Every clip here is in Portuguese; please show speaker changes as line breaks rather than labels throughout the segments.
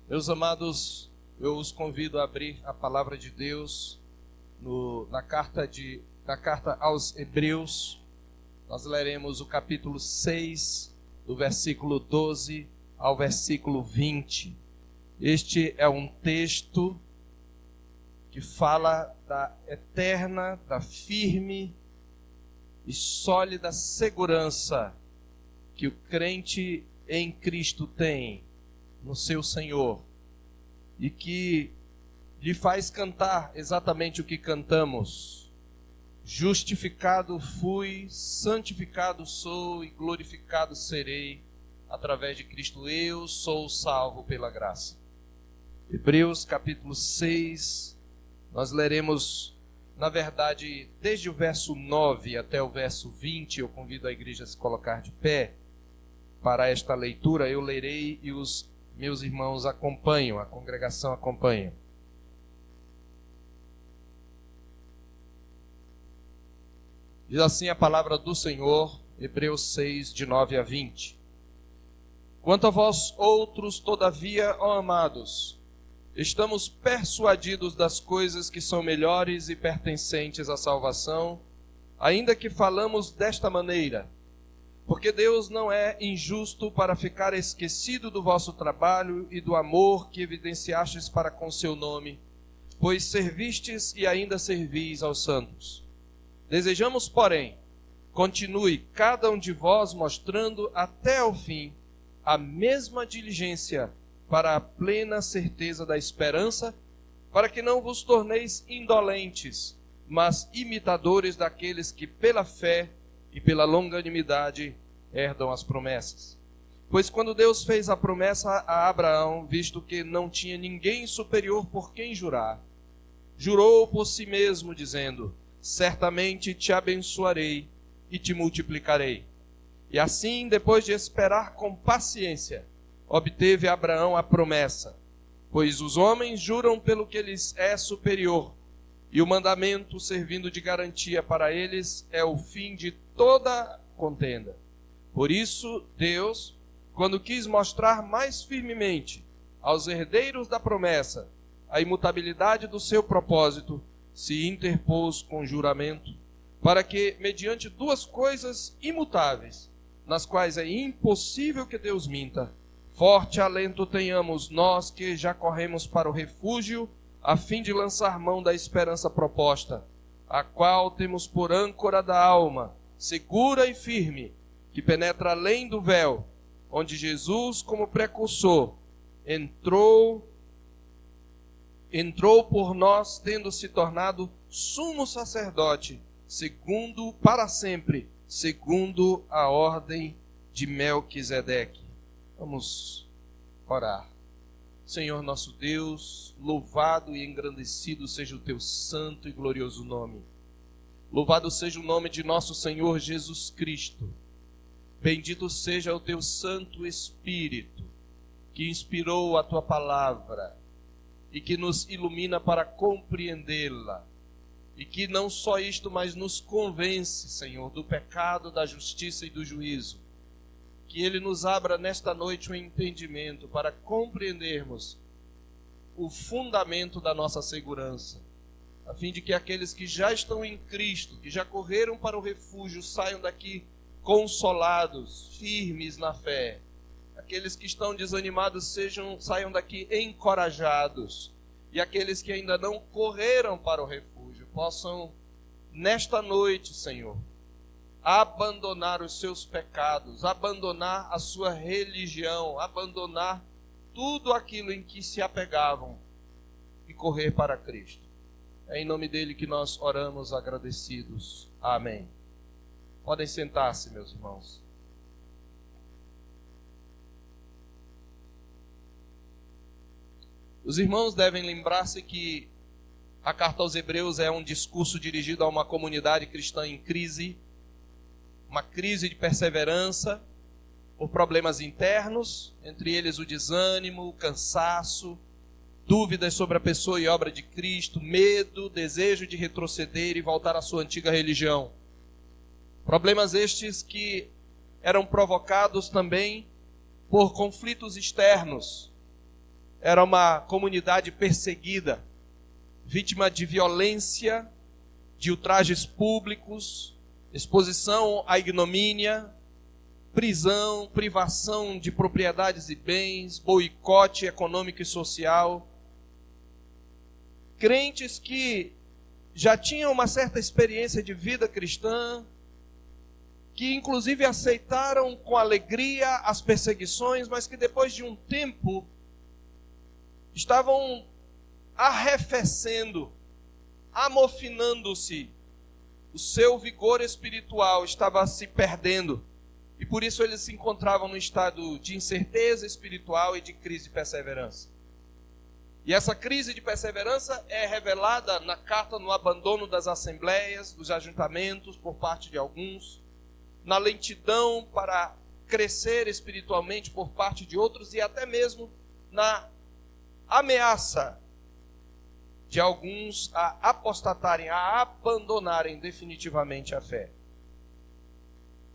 Meus amados, eu os convido a abrir a palavra de Deus na carta aos Hebreus. Nós leremos o capítulo 6, do versículo 12 ao versículo 20. Este é um texto que fala da eterna, da firme e sólida segurança que o crente em Cristo tem no seu Senhor, e que lhe faz cantar exatamente o que cantamos: justificado fui, santificado sou e glorificado serei através de Cristo. Eu sou salvo pela graça. Hebreus capítulo 6, nós leremos, na verdade, desde o verso 9 até o verso 20. Eu convido a igreja a se colocar de pé para esta leitura. Eu lerei e os meus irmãos acompanham, a congregação acompanha. Diz assim a palavra do Senhor, Hebreus 6, de 9 a 20. Quanto a vós outros, todavia, ó amados, estamos persuadidos das coisas que são melhores e pertencentes à salvação, ainda que falamos desta maneira. Porque Deus não é injusto para ficar esquecido do vosso trabalho e do amor que evidenciastes para com seu nome, pois servistes e ainda servis aos santos. Desejamos, porém, continue cada um de vós mostrando até ao fim a mesma diligência para a plena certeza da esperança, para que não vos torneis indolentes, mas imitadores daqueles que pela fé e pela longanimidade herdam as promessas. Pois quando Deus fez a promessa a Abraão, visto que não tinha ninguém superior por quem jurar, jurou por si mesmo, dizendo: certamente te abençoarei e te multiplicarei. E assim, depois de esperar com paciência, obteve Abraão a promessa. Pois os homens juram pelo que lhes é superior, e o mandamento, servindo de garantia para eles, é o fim de toda contenda. Por isso, Deus, quando quis mostrar mais firmemente aos herdeiros da promessa a imutabilidade do seu propósito, se interpôs com juramento, para que, mediante duas coisas imutáveis, nas quais é impossível que Deus minta, forte alento tenhamos nós que já corremos para o refúgio, a fim de lançar mão da esperança proposta, a qual temos por âncora da alma, segura e firme, que penetra além do véu, onde Jesus, como precursor, entrou por nós, tendo se tornado sumo sacerdote, segundo para sempre, segundo a ordem de Melquisedeque. Vamos orar. Senhor nosso Deus, louvado e engrandecido seja o teu santo e glorioso nome. Louvado seja o nome de nosso Senhor Jesus Cristo. Bendito seja o teu Santo Espírito, que inspirou a tua palavra e que nos ilumina para compreendê-la. E que não só isto, mas nos convence, Senhor, do pecado, da justiça e do juízo. Que Ele nos abra nesta noite o entendimento para compreendermos o fundamento da nossa segurança, a fim de que aqueles que já estão em Cristo, que já correram para o refúgio, saiam daqui consolados, firmes na fé. Aqueles que estão desanimados saiam daqui encorajados. E aqueles que ainda não correram para o refúgio possam, nesta noite, Senhor, abandonar os seus pecados, abandonar a sua religião, abandonar tudo aquilo em que se apegavam e correr para Cristo. É em nome dele que nós oramos agradecidos. Amém. Podem sentar-se, meus irmãos. Os irmãos devem lembrar-se que a carta aos Hebreus é um discurso dirigido a uma comunidade cristã em crise, uma crise de perseverança por problemas internos, entre eles o desânimo, o cansaço, dúvidas sobre a pessoa e obra de Cristo, medo, desejo de retroceder e voltar à sua antiga religião. Problemas estes que eram provocados também por conflitos externos, era uma comunidade perseguida, vítima de violência, de ultrajes públicos, exposição à ignomínia, prisão, privação de propriedades e bens, boicote econômico e social. Crentes que já tinham uma certa experiência de vida cristã, que inclusive aceitaram com alegria as perseguições, mas que depois de um tempo estavam arrefecendo, amofinando-se. O seu vigor espiritual estava se perdendo. E por isso eles se encontravam num estado de incerteza espiritual e de crise de perseverança. E essa crise de perseverança é revelada na carta no abandono das assembleias, dos ajuntamentos por parte de alguns, na lentidão para crescer espiritualmente por parte de outros e até mesmo na ameaça de alguns a apostatarem, a abandonarem definitivamente a fé.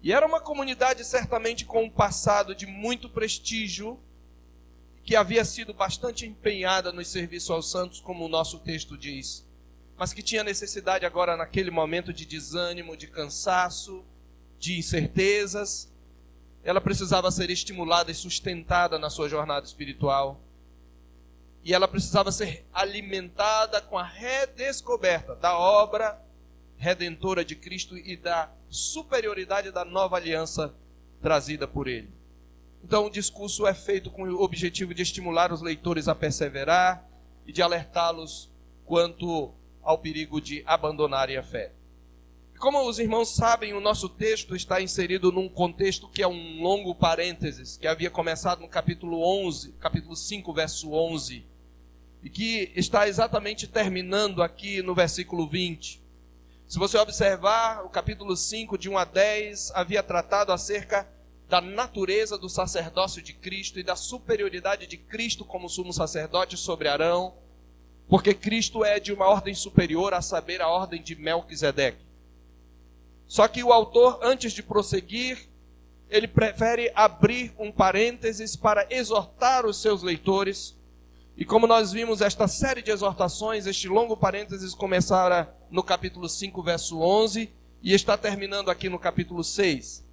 E era uma comunidade certamente com um passado de muito prestígio, que havia sido bastante empenhada no serviço aos santos, como o nosso texto diz, mas que tinha necessidade agora naquele momento de desânimo, de cansaço, de incertezas. Ela precisava ser estimulada e sustentada na sua jornada espiritual. E ela precisava ser alimentada com a redescoberta da obra redentora de Cristo e da superioridade da nova aliança trazida por Ele. Então o discurso é feito com o objetivo de estimular os leitores a perseverar e de alertá-los quanto ao perigo de abandonarem a fé. Como os irmãos sabem, o nosso texto está inserido num contexto que é um longo parênteses, que havia começado no capítulo 11, capítulo 5, verso 11, e que está exatamente terminando aqui no versículo 20. Se você observar, o capítulo 5, de 1 a 10, havia tratado acerca da natureza do sacerdócio de Cristo e da superioridade de Cristo como sumo sacerdote sobre Arão, porque Cristo é de uma ordem superior, a saber, a ordem de Melquisedeque. Só que o autor, antes de prosseguir, ele prefere abrir um parênteses para exortar os seus leitores. E como nós vimos esta série de exortações, este longo parênteses começara no capítulo 5, verso 11, e está terminando aqui no capítulo 6.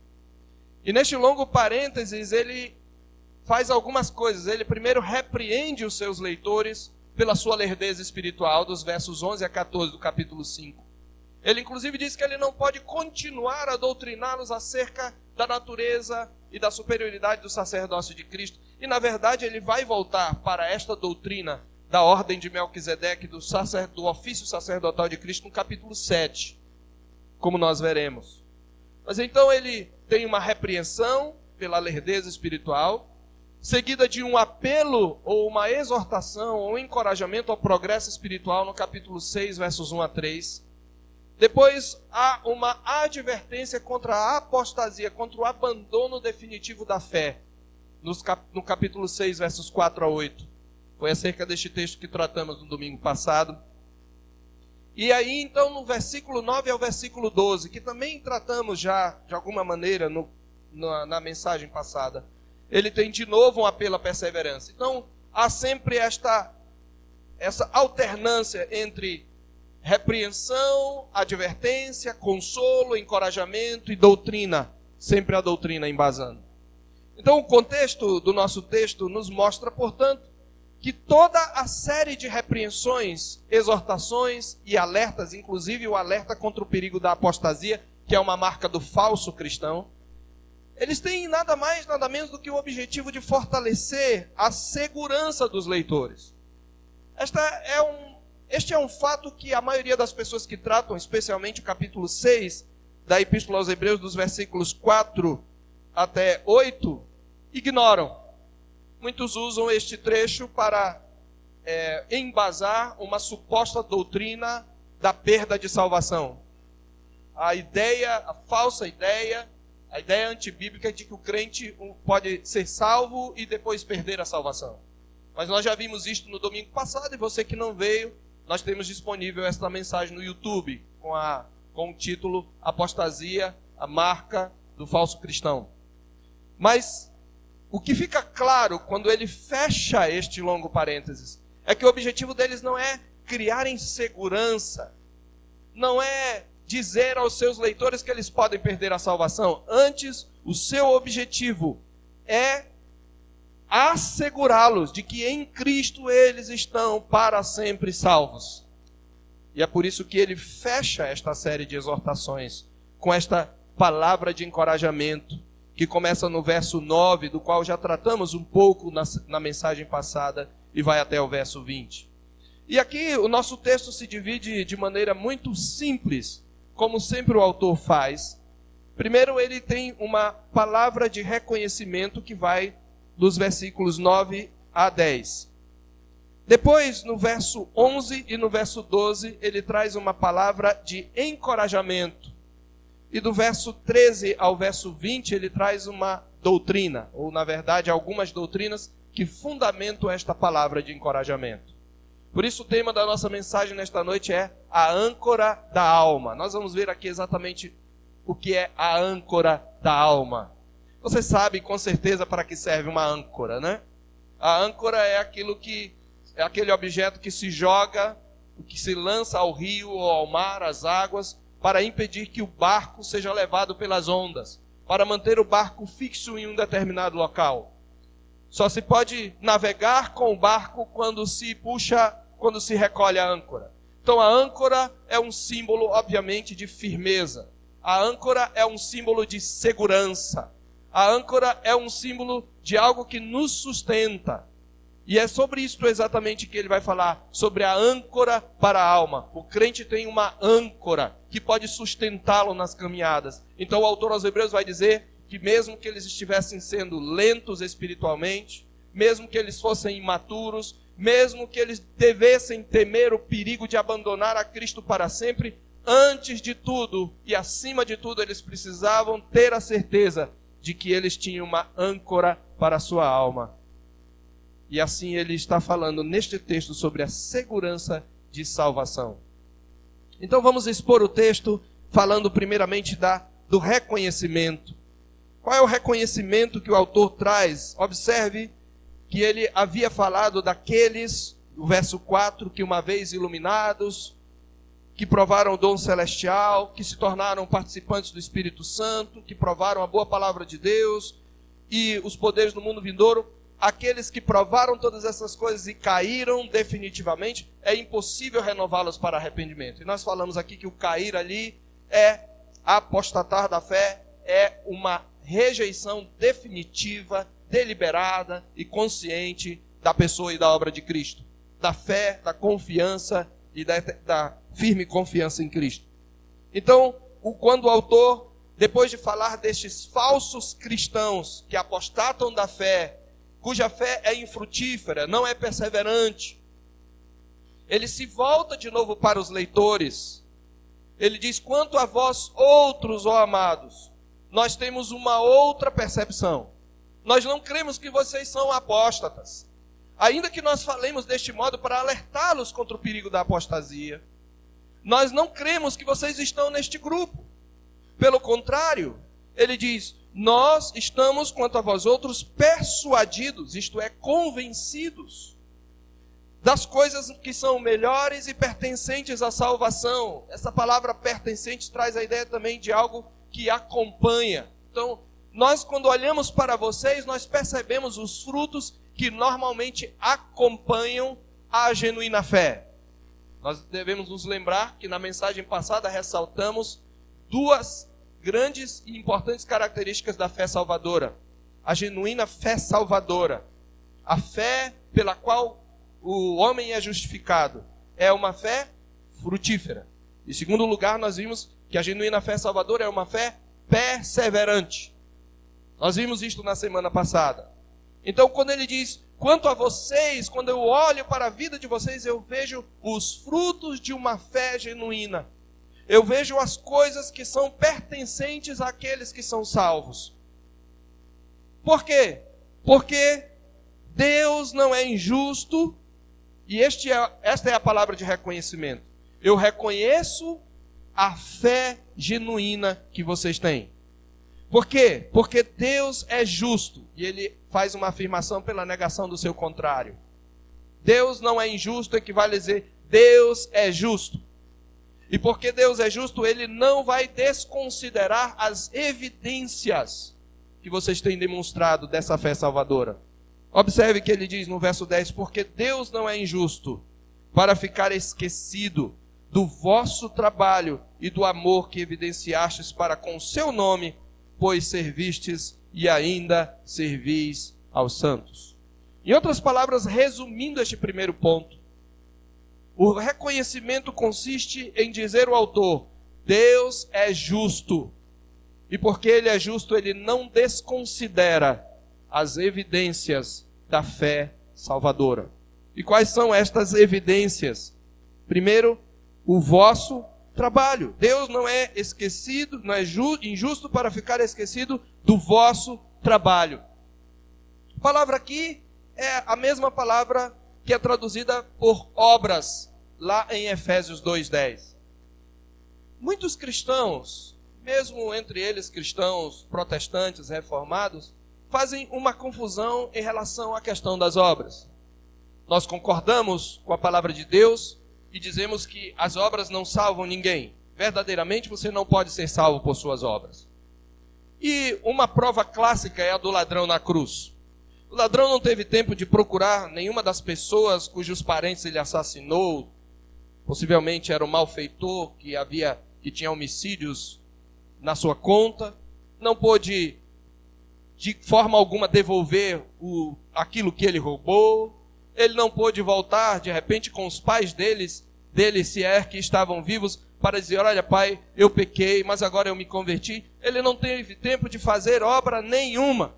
E neste longo parênteses, ele faz algumas coisas. Ele primeiro repreende os seus leitores pela sua lerdeza espiritual, dos versos 11 a 14 do capítulo 5. Ele inclusive diz que ele não pode continuar a doutriná-los acerca da natureza e da superioridade do sacerdócio de Cristo. E na verdade ele vai voltar para esta doutrina da ordem de Melquisedeque, do ofício sacerdotal de Cristo, no capítulo 7, como nós veremos. Mas então ele tem uma repreensão pela lerdeza espiritual, seguida de um apelo ou uma exortação ou um encorajamento ao progresso espiritual no capítulo 6, versos 1 a 3. Depois há uma advertência contra a apostasia, contra o abandono definitivo da fé, no capítulo 6, versos 4 a 8. Foi acerca deste texto que tratamos no domingo passado. E aí, então, no versículo 9 ao versículo 12, que também tratamos já, de alguma maneira, na mensagem passada, ele tem de novo um apelo à perseverança. Então, há sempre essa alternância entre repreensão, advertência, consolo, encorajamento e doutrina. Sempre a doutrina embasando. Então, o contexto do nosso texto nos mostra, portanto, que toda a série de repreensões, exortações e alertas, inclusive o alerta contra o perigo da apostasia, que é uma marca do falso cristão, eles têm nada mais, nada menos do que o objetivo de fortalecer a segurança dos leitores. Este é um fato que a maioria das pessoas que tratam, especialmente o capítulo 6 da Epístola aos Hebreus, dos versículos 4 até 8, ignoram. Muitos usam este trecho para embasar uma suposta doutrina da perda de salvação. A falsa ideia, a ideia antibíblica de que o crente pode ser salvo e depois perder a salvação. Mas nós já vimos isto no domingo passado, e você que não veio, nós temos disponível esta mensagem no YouTube, com o título Apostasia, a marca do falso cristão. Mas o que fica claro quando ele fecha este longo parênteses é que o objetivo deles não é criar insegurança, não é dizer aos seus leitores que eles podem perder a salvação. Antes, o seu objetivo é assegurá-los de que em Cristo eles estão para sempre salvos. E é por isso que ele fecha esta série de exortações com esta palavra de encorajamento, que começa no verso 9, do qual já tratamos um pouco na mensagem passada, e vai até o verso 20. E aqui o nosso texto se divide de maneira muito simples, como sempre o autor faz. Primeiro ele tem uma palavra de reconhecimento que vai dos versículos 9 a 10. Depois, no verso 11 e no verso 12, ele traz uma palavra de encorajamento. E do verso 13 ao verso 20, ele traz uma doutrina, ou na verdade algumas doutrinas que fundamentam esta palavra de encorajamento. Por isso o tema da nossa mensagem nesta noite é a âncora da alma. Nós vamos ver aqui exatamente o que é a âncora da alma. Você sabe com certeza para que serve uma âncora, né? A âncora é aquele objeto que se joga, que se lança ao rio ou ao mar, às águas, para impedir que o barco seja levado pelas ondas, para manter o barco fixo em um determinado local. Só se pode navegar com o barco quando se recolhe a âncora. Então a âncora é um símbolo, obviamente, de firmeza. A âncora é um símbolo de segurança. A âncora é um símbolo de algo que nos sustenta. E é sobre isso exatamente que ele vai falar, sobre a âncora para a alma. O crente tem uma âncora que pode sustentá-lo nas caminhadas. Então o autor aos Hebreus vai dizer que mesmo que eles estivessem sendo lentos espiritualmente, mesmo que eles fossem imaturos, mesmo que eles devessem temer o perigo de abandonar a Cristo para sempre, antes de tudo e acima de tudo eles precisavam ter a certeza de que eles tinham uma âncora para a sua alma. E assim ele está falando neste texto sobre a segurança de salvação. Então vamos expor o texto falando primeiramente do reconhecimento. Qual é o reconhecimento que o autor traz? Observe que ele havia falado daqueles, o verso 4, que uma vez iluminados, que provaram o dom celestial, que se tornaram participantes do Espírito Santo, que provaram a boa palavra de Deus e os poderes do mundo vindouro. Aqueles que provaram todas essas coisas e caíram definitivamente, é impossível renová-los para arrependimento. E nós falamos aqui que o cair ali é apostatar da fé, é uma rejeição definitiva, deliberada e consciente da pessoa e da obra de Cristo. Da fé, da confiança e da firme confiança em Cristo. Então, quando o autor, depois de falar destes falsos cristãos que apostatam da fé, cuja fé é infrutífera, não é perseverante, ele se volta de novo para os leitores. Ele diz: quanto a vós outros, ó amados, nós temos uma outra percepção. Nós não cremos que vocês são apóstatas, ainda que nós falemos deste modo para alertá-los contra o perigo da apostasia. Nós não cremos que vocês estão neste grupo. Pelo contrário, ele diz: nós estamos, quanto a vós outros, persuadidos, isto é, convencidos, das coisas que são melhores e pertencentes à salvação. Essa palavra pertencente traz a ideia também de algo que acompanha. Então, nós quando olhamos para vocês, nós percebemos os frutos que normalmente acompanham a genuína fé. Nós devemos nos lembrar que na mensagem passada ressaltamos duas grandes e importantes características da fé salvadora. A genuína fé salvadora. A fé pela qual o homem é justificado. É uma fé frutífera. Em segundo lugar, nós vimos que a genuína fé salvadora é uma fé perseverante. Nós vimos isto na semana passada. Então, quando ele diz: quanto a vocês, quando eu olho para a vida de vocês, eu vejo os frutos de uma fé genuína. Eu vejo as coisas que são pertencentes àqueles que são salvos. Por quê? Porque Deus não é injusto, e esta é a palavra de reconhecimento. Eu reconheço a fé genuína que vocês têm. Por quê? Porque Deus é justo. E ele faz uma afirmação pela negação do seu contrário. Deus não é injusto, equivale a dizer Deus é justo. E porque Deus é justo, ele não vai desconsiderar as evidências que vocês têm demonstrado dessa fé salvadora. Observe que ele diz no verso 10, porque Deus não é injusto para ficar esquecido do vosso trabalho e do amor que evidenciastes para com o seu nome, pois servistes e ainda servis aos santos. Em outras palavras, resumindo este primeiro ponto, o reconhecimento consiste em dizer ao autor, Deus é justo. E porque ele é justo, ele não desconsidera as evidências da fé salvadora. E quais são estas evidências? Primeiro, o vosso trabalho. Deus não é esquecido, não é injusto para ficar esquecido do vosso trabalho. A palavra aqui é a mesma palavra que é traduzida por obras, lá em Efésios 2:10. Muitos cristãos, mesmo entre eles cristãos protestantes, reformados, fazem uma confusão em relação à questão das obras. Nós concordamos com a palavra de Deus e dizemos que as obras não salvam ninguém. Verdadeiramente você não pode ser salvo por suas obras. E uma prova clássica é a do ladrão na cruz. O ladrão não teve tempo de procurar nenhuma das pessoas cujos parentes ele assassinou. Possivelmente era um malfeitor que tinha homicídios na sua conta. Não pôde de forma alguma devolver aquilo que ele roubou. Ele não pôde voltar de repente com os pais dele, se é que estavam vivos, para dizer, olha pai, eu pequei, mas agora eu me converti. Ele não teve tempo de fazer obra nenhuma.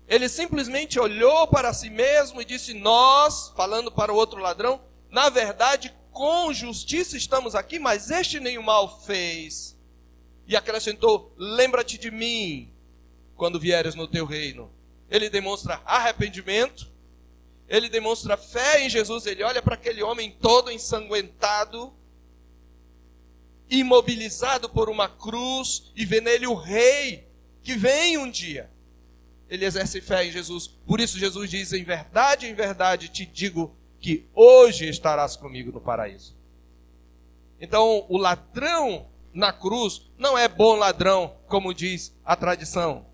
Ele simplesmente olhou para si mesmo e disse, nós, falando para o outro ladrão, na verdade, com justiça estamos aqui, mas este nenhum mal fez. E acrescentou, lembra-te de mim, quando vieres no teu reino. Ele demonstra arrependimento, ele demonstra fé em Jesus, ele olha para aquele homem todo ensanguentado, imobilizado por uma cruz, e vê nele o rei que vem um dia. Ele exerce fé em Jesus. Por isso Jesus diz, em verdade te digo que hoje estarás comigo no paraíso. Então o ladrão na cruz não é bom ladrão, como diz a tradição.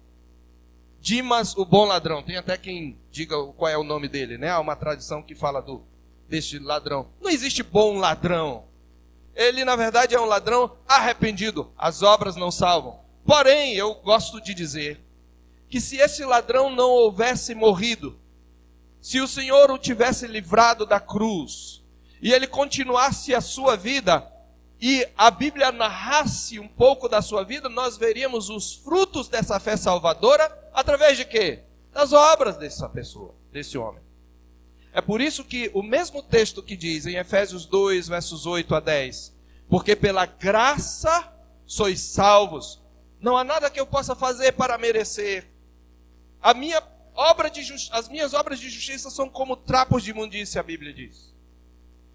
Dimas, o bom ladrão. Tem até quem diga qual é o nome dele, né? Há uma tradição que fala deste ladrão. Não existe bom ladrão. Ele, na verdade, é um ladrão arrependido. As obras não salvam. Porém, eu gosto de dizer que se esse ladrão não houvesse morrido, se o Senhor o tivesse livrado da cruz, e ele continuasse a sua vida, e a Bíblia narrasse um pouco da sua vida, nós veríamos os frutos dessa fé salvadora, através de quê? Das obras dessa pessoa, desse homem. É por isso que o mesmo texto que diz em Efésios 2, versos 8 a 10, porque pela graça sois salvos, não há nada que eu possa fazer para merecer. As minhas obras de justiça são como trapos de imundícia, a Bíblia diz.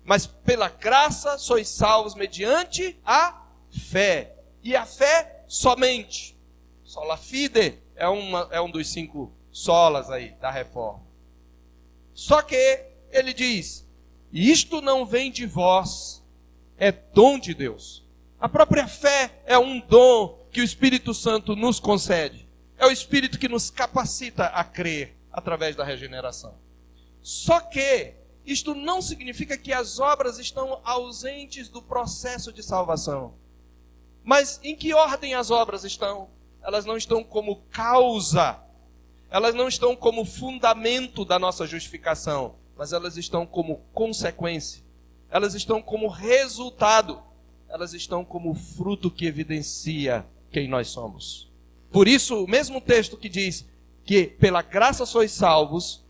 Mas pela graça sois salvos mediante a fé. E a fé somente. Sola fide é um dos 5 solas aí da reforma. Só que ele diz, isto não vem de vós, é dom de Deus. A própria fé é um dom que o Espírito Santo nos concede. É o Espírito que nos capacita a crer através da regeneração. Só que isto não significa que as obras estão ausentes do processo de salvação. Mas em que ordem as obras estão? Elas não estão como causa, elas não estão como fundamento da nossa justificação, mas elas estão como consequência, elas estão como resultado, elas estão como fruto que evidencia quem nós somos. Por isso, o mesmo texto que diz que pela graça sois salvos,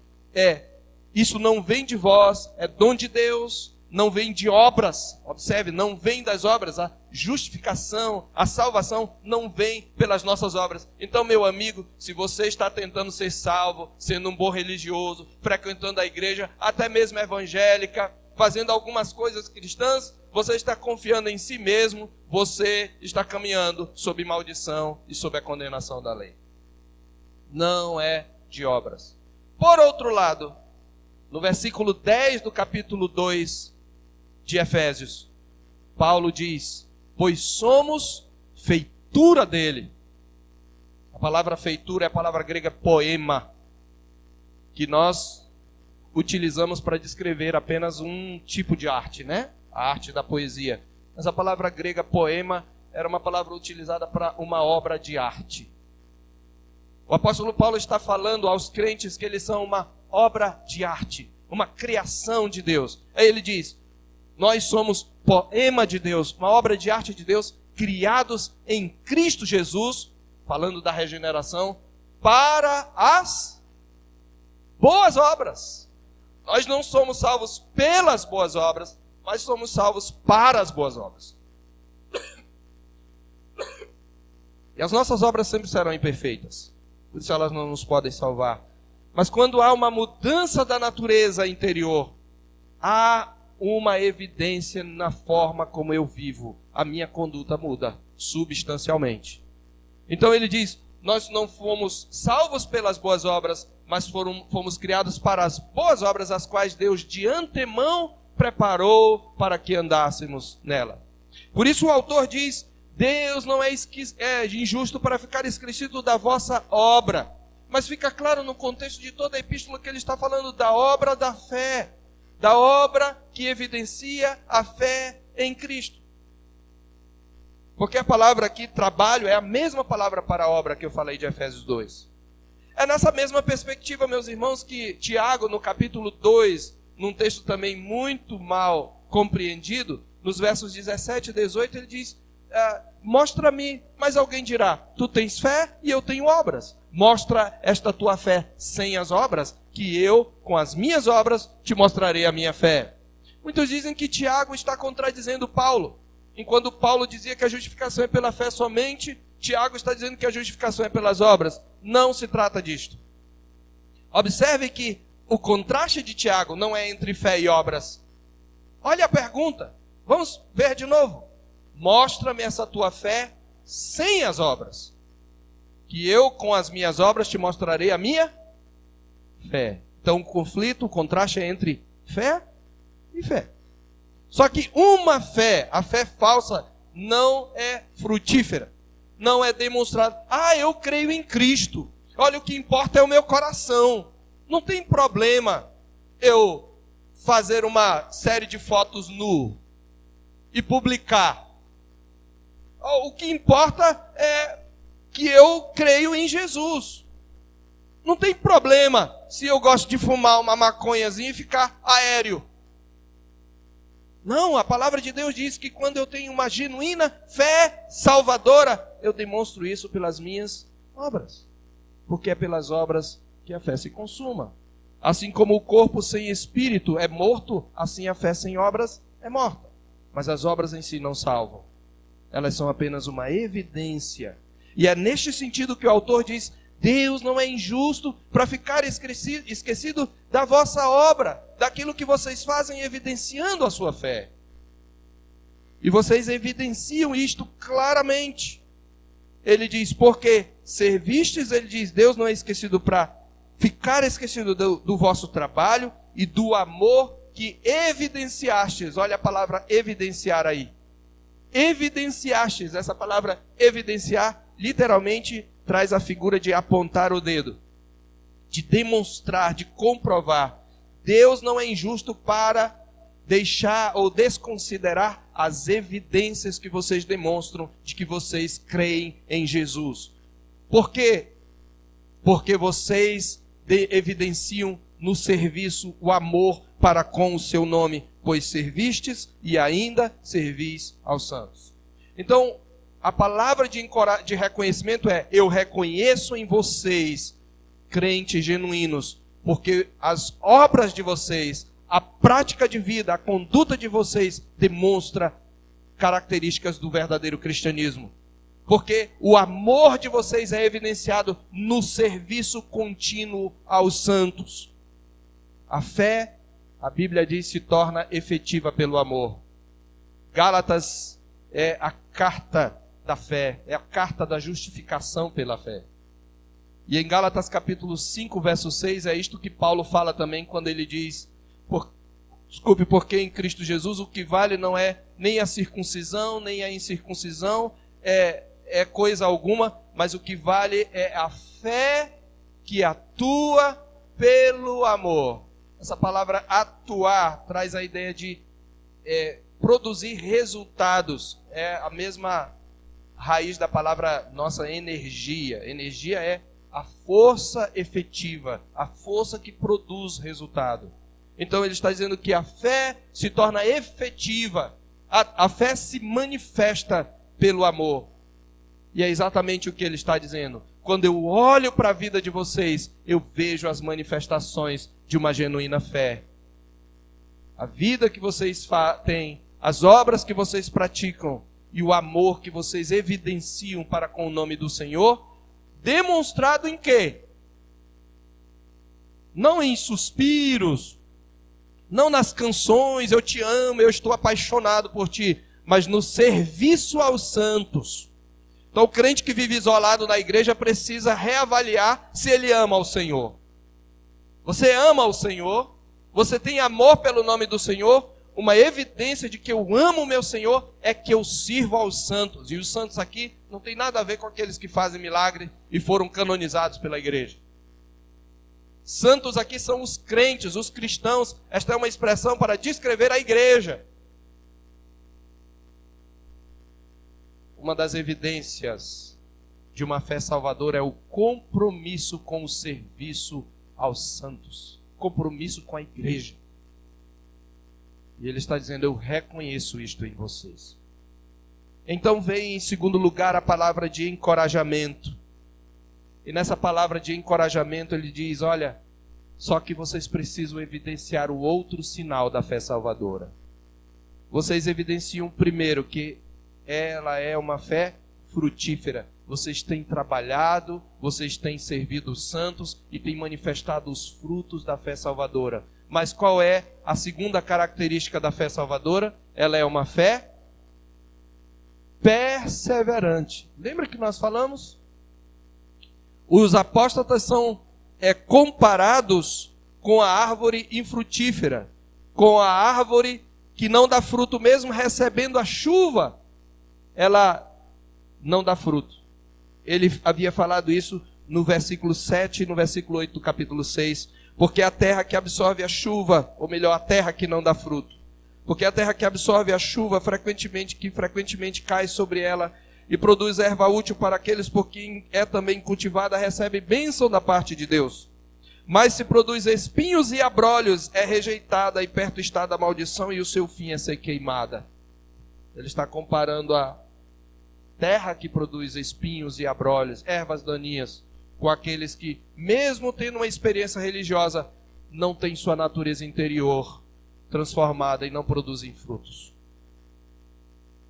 isso não vem de vós, é dom de Deus, não vem de obras. Observe, não vem das obras. A justificação, a salvação não vem pelas nossas obras. Então, meu amigo, se você está tentando ser salvo, sendo um bom religioso, frequentando a igreja, até mesmo evangélica, fazendo algumas coisas cristãs, você está confiando em si mesmo, você está caminhando sob maldição e sob a condenação da lei. Não é de obras. Por outro lado, no versículo 10 do capítulo 2 de Efésios, Paulo diz: pois somos feitura dele. A palavra feitura é a palavra grega poema, que nós utilizamos para descrever apenas um tipo de arte, né? A arte da poesia. Mas a palavra grega poema era uma palavra utilizada para uma obra de arte. O apóstolo Paulo está falando aos crentes que eles são uma obra de arte, uma criação de Deus. Aí ele diz: nós somos poema de Deus, uma obra de arte de Deus, criados em Cristo Jesus, falando da regeneração, para as boas obras. Nós não somos salvos pelas boas obras, mas somos salvos para as boas obras. E as nossas obras sempre serão imperfeitas, por isso elas não nos podem salvar. Mas quando há uma mudança da natureza interior, há uma evidência na forma como eu vivo. A minha conduta muda substancialmente. Então ele diz: nós não fomos salvos pelas boas obras, mas fomos criados para as boas obras, as quais Deus de antemão preparou para que andássemos nela. Por isso o autor diz: Deus não é injusto para ficar esquecido da vossa obra. Mas fica claro no contexto de toda a epístola que ele está falando da obra da fé, da obra que evidencia a fé em Cristo. Porque a palavra aqui, trabalho, é a mesma palavra para a obra que eu falei de Efésios 2. É nessa mesma perspectiva, meus irmãos, que Tiago, no capítulo 2, num texto também muito mal compreendido, nos versos 17 e 18, ele diz: mostra-me, mas alguém dirá, tu tens fé e eu tenho obras. Mostra esta tua fé sem as obras, que eu, com as minhas obras, te mostrarei a minha fé. Muitos dizem que Tiago está contradizendo Paulo. Enquanto Paulo dizia que a justificação é pela fé somente, Tiago está dizendo que a justificação é pelas obras. Não se trata disto. Observe que o contraste de Tiago não é entre fé e obras. Olha a pergunta. Vamos ver de novo. Mostra-me essa tua fé sem as obras, que eu com as minhas obras te mostrarei a minha fé. Então o conflito, o contraste é entre fé e fé. Só que uma fé, a fé falsa, não é frutífera. Não é demonstrada. Eu creio em Cristo. Olha, o que importa é o meu coração. Não tem problema eu fazer uma série de fotos nu e publicar. O que importa é que eu creio em Jesus. Não tem problema se eu gosto de fumar uma maconhazinha e ficar aéreo. Não, a palavra de Deus diz que quando eu tenho uma genuína fé salvadora, eu demonstro isso pelas minhas obras. Porque é pelas obras que a fé se consuma. Assim como o corpo sem espírito é morto, assim a fé sem obras é morta. Mas as obras em si não salvam. Elas são apenas uma evidência. E é neste sentido que o autor diz: Deus não é injusto para ficar esquecido da vossa obra, daquilo que vocês fazem evidenciando a sua fé. E vocês evidenciam isto claramente. Ele diz: porque servistes, ele diz, Deus não é esquecido para ficar esquecido do vosso trabalho e do amor que evidenciastes. Olha a palavra evidenciar aí. Evidenciastes, essa palavra evidenciar, literalmente traz a figura de apontar o dedo, de demonstrar, de comprovar. Deus não é injusto para deixar ou desconsiderar as evidências que vocês demonstram de que vocês creem em Jesus. Por quê? Porque vocês evidenciam no serviço o amor para com o seu nome, pois servistes e ainda servis aos santos. Então, a palavra de reconhecimento é: eu reconheço em vocês, crentes genuínos, porque as obras de vocês, a prática de vida, a conduta de vocês demonstra características do verdadeiro cristianismo. Porque o amor de vocês é evidenciado no serviço contínuo aos santos. A fé, a Bíblia diz, se torna efetiva pelo amor. Gálatas é a carta da fé, é a carta da justificação pela fé. E em Gálatas capítulo 5, verso 6, é isto que Paulo fala também quando ele diz, porque em Cristo Jesus o que vale não é nem a circuncisão, nem a incircuncisão, é coisa alguma, mas o que vale é a fé que atua pelo amor. Essa palavra atuar traz a ideia de produzir resultados. É a mesma raiz da palavra nossa energia. Energia é a força efetiva, a força que produz resultado. Então ele está dizendo que a fé se torna efetiva, a fé se manifesta pelo amor. E é exatamente o que ele está dizendo. Quando eu olho para a vida de vocês, eu vejo as manifestações de uma genuína fé. A vida que vocês têm, as obras que vocês praticam e o amor que vocês evidenciam para com o nome do Senhor, demonstrado em quê? Não em suspiros, não nas canções, eu te amo, eu estou apaixonado por ti, mas no serviço aos santos. Então o crente que vive isolado na igreja precisa reavaliar se ele ama ao Senhor. Você ama ao Senhor? Você tem amor pelo nome do Senhor? Uma evidência de que eu amo o meu Senhor é que eu sirvo aos santos. E os santos aqui não tem nada a ver com aqueles que fazem milagre e foram canonizados pela igreja. Santos aqui são os crentes, os cristãos. Esta é uma expressão para descrever a igreja. Uma das evidências de uma fé salvadora é o compromisso com o serviço aos santos. Compromisso com a igreja. E ele está dizendo, eu reconheço isto em vocês. Então vem em segundo lugar a palavra de encorajamento. E nessa palavra de encorajamento ele diz, olha, só que vocês precisam evidenciar o outro sinal da fé salvadora. Vocês evidenciam primeiro que ela é uma fé frutífera. Vocês têm trabalhado, vocês têm servido os santos e têm manifestado os frutos da fé salvadora. Mas qual é a segunda característica da fé salvadora? Ela é uma fé perseverante. Lembra que nós falamos? Os apóstatas são comparados com a árvore infrutífera, com a árvore que não dá fruto, mesmo recebendo a chuva, ela não dá fruto. Ele havia falado isso no versículo 7 e no versículo 8 do capítulo 6. Porque a terra que absorve a chuva, ou melhor, a terra que não dá fruto. Porque a terra que absorve a chuva, frequentemente cai sobre ela e produz erva útil para aqueles por quem é também cultivada, recebe bênção da parte de Deus. Mas se produz espinhos e abrolhos, é rejeitada e perto está da maldição e o seu fim é ser queimada. Ele está comparando a terra que produz espinhos e abrolhos, ervas daninhas, com aqueles que, mesmo tendo uma experiência religiosa, não têm sua natureza interior transformada e não produzem frutos.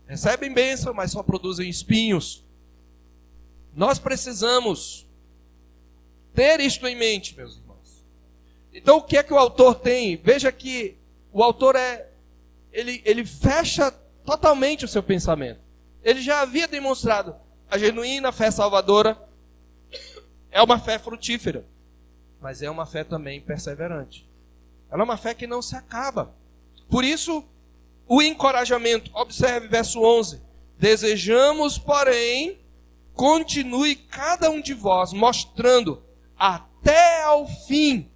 Recebem bênção, mas só produzem espinhos. Nós precisamos ter isto em mente, meus irmãos. Então o que é que o autor tem? Veja que o autor ele fecha totalmente o seu pensamento. Ele já havia demonstrado a genuína fé salvadora. É uma fé frutífera, mas é uma fé também perseverante. Ela é uma fé que não se acaba. Por isso, o encorajamento. Observe verso 11. Desejamos, porém, continue cada um de vós mostrando até ao fim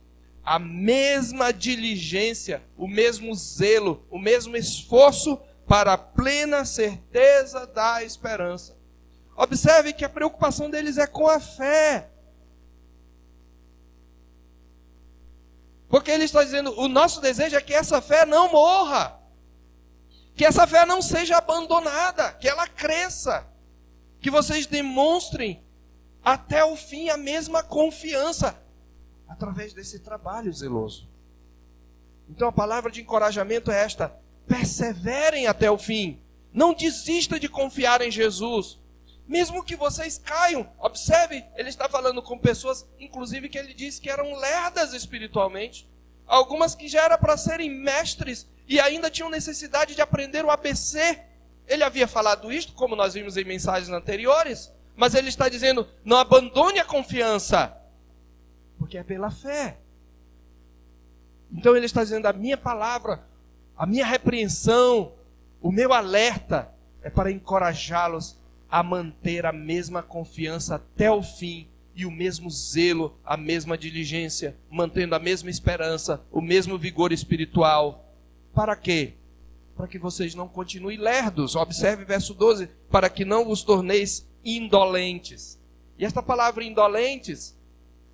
a mesma diligência, o mesmo zelo, o mesmo esforço para a plena certeza da esperança. Observe que a preocupação deles é com a fé. Porque ele está dizendo, o nosso desejo é que essa fé não morra. Que essa fé não seja abandonada, que ela cresça. Que vocês demonstrem até o fim a mesma confiança, através desse trabalho zeloso. Então a palavra de encorajamento é esta: perseverem até o fim. Não desista de confiar em Jesus. Mesmo que vocês caiam. Observe, ele está falando com pessoas, inclusive que ele disse que eram lerdas espiritualmente. Algumas que já era para serem mestres e ainda tinham necessidade de aprender o ABC. Ele havia falado isto, como nós vimos em mensagens anteriores, mas ele está dizendo, não abandone a confiança, porque é pela fé. Então ele está dizendo, a minha palavra, a minha repreensão, o meu alerta é para encorajá-los a manter a mesma confiança até o fim, e o mesmo zelo, a mesma diligência, mantendo a mesma esperança, o mesmo vigor espiritual. Para quê? Para que vocês não continuem lerdos. Observe verso 12, para que não vos torneis indolentes. E esta palavra indolentes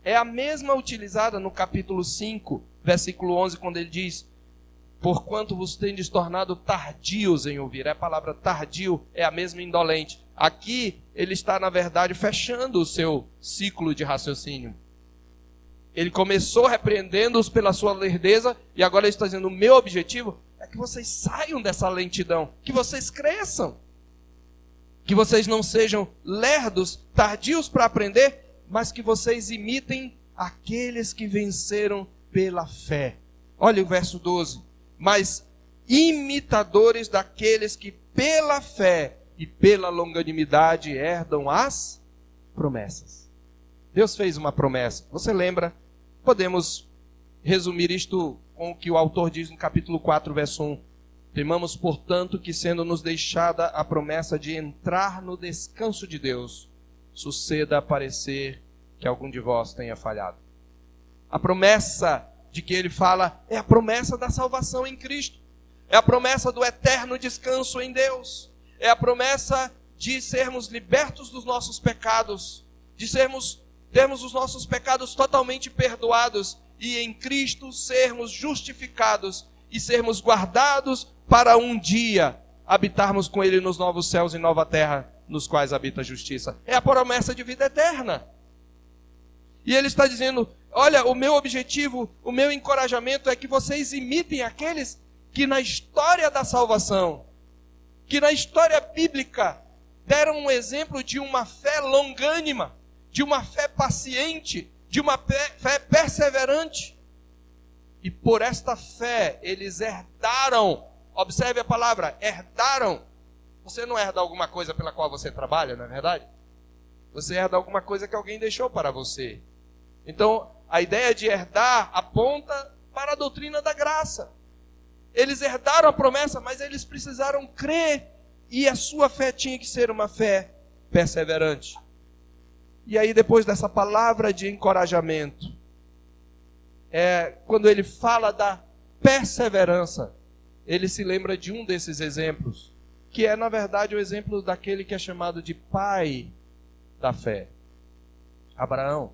é a mesma utilizada no capítulo 5, versículo 11, quando ele diz, porquanto vos tendes tornado tardios em ouvir. A palavra tardio é a mesma indolente. Aqui ele está, na verdade, fechando o seu ciclo de raciocínio. Ele começou repreendendo-os pela sua lerdeza, e agora ele está dizendo, o meu objetivo é que vocês saiam dessa lentidão, que vocês cresçam, que vocês não sejam lerdos, tardios para aprender, mas que vocês imitem aqueles que venceram pela fé. Olha o verso 12. Mas imitadores daqueles que pela fé e pela longanimidade herdam as promessas. Deus fez uma promessa. Você lembra? Podemos resumir isto com o que o autor diz no capítulo 4, verso 1. Temamos, portanto, que sendo nos deixada a promessa de entrar no descanso de Deus, suceda aparecer que algum de vós tenha falhado. A promessa de que ele fala é a promessa da salvação em Cristo. É a promessa do eterno descanso em Deus. É a promessa de sermos libertos dos nossos pecados, de termos os nossos pecados totalmente perdoados e em Cristo sermos justificados e sermos guardados para um dia habitarmos com Ele nos novos céus e nova terra, nos quais habita a justiça. É a promessa de vida eterna. E ele está dizendo, olha, o meu objetivo, o meu encorajamento é que vocês imitem aqueles que na história da salvação, que na história bíblica, deram um exemplo de uma fé longânima, de uma fé paciente, de uma fé perseverante. E por esta fé eles herdaram, observe a palavra, herdaram. Você não herda alguma coisa pela qual você trabalha, não é verdade? Você herda alguma coisa que alguém deixou para você. Então, a ideia de herdar aponta para a doutrina da graça. Eles herdaram a promessa, mas eles precisaram crer. E a sua fé tinha que ser uma fé perseverante. E aí, depois dessa palavra de encorajamento, quando ele fala da perseverança, ele se lembra de um desses exemplos, que é, na verdade, o exemplo daquele que é chamado de pai da fé. Abraão.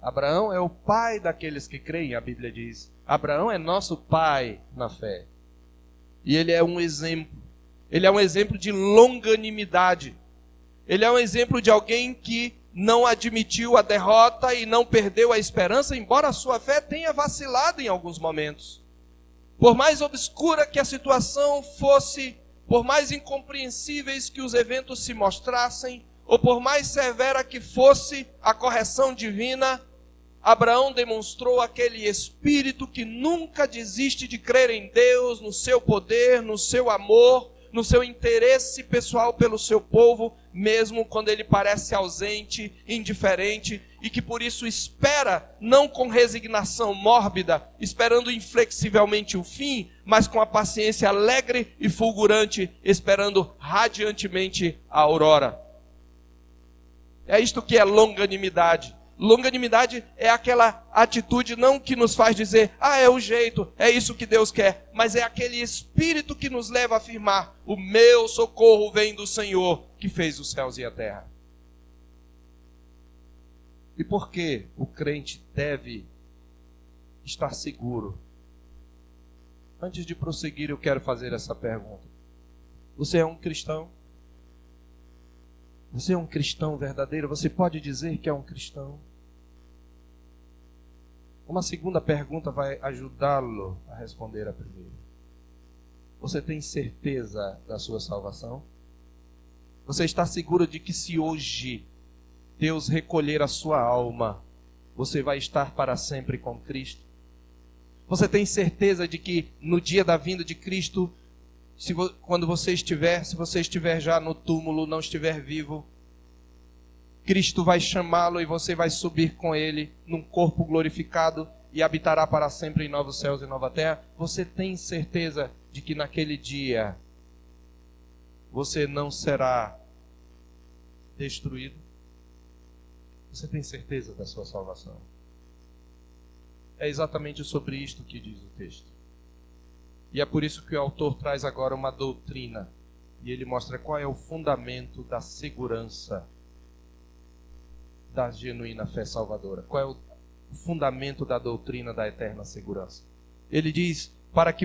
Abraão é o pai daqueles que creem, a Bíblia diz. Abraão é nosso pai na fé. E ele é um exemplo. Ele é um exemplo de longanimidade. Ele é um exemplo de alguém que não admitiu a derrota e não perdeu a esperança, embora a sua fé tenha vacilado em alguns momentos. Por mais obscura que a situação fosse, por mais incompreensíveis que os eventos se mostrassem, ou por mais severa que fosse a correção divina, Abraão demonstrou aquele espírito que nunca desiste de crer em Deus, no seu poder, no seu amor, no seu interesse pessoal pelo seu povo, mesmo quando ele parece ausente, indiferente, e que por isso espera, não com resignação mórbida, esperando inflexivelmente o fim, mas com a paciência alegre e fulgurante, esperando radiantemente a aurora. É isto que é longanimidade. Longanimidade é aquela atitude não que nos faz dizer, é o jeito, é isso que Deus quer, mas é aquele espírito que nos leva a afirmar, o meu socorro vem do Senhor, que fez os céus e a terra. E por que o crente deve estar seguro? Antes de prosseguir, eu quero fazer essa pergunta. Você é um cristão? Você é um cristão verdadeiro? Você pode dizer que é um cristão? Uma segunda pergunta vai ajudá-lo a responder a primeira. Você tem certeza da sua salvação? Você está seguro de que se hoje Deus recolher a sua alma, você vai estar para sempre com Cristo? Você tem certeza de que no dia da vinda de Cristo, quando você estiver já no túmulo, não estiver vivo, Cristo vai chamá-lo e você vai subir com ele num corpo glorificado e habitará para sempre em novos céus e nova terra? Você tem certeza de que naquele dia você não será destruído? Você tem certeza da sua salvação? É exatamente sobre isto que diz o texto. E é por isso que o autor traz agora uma doutrina. E ele mostra qual é o fundamento da segurança da genuína fé salvadora. Qual é o fundamento da doutrina da eterna segurança? Ele diz: para que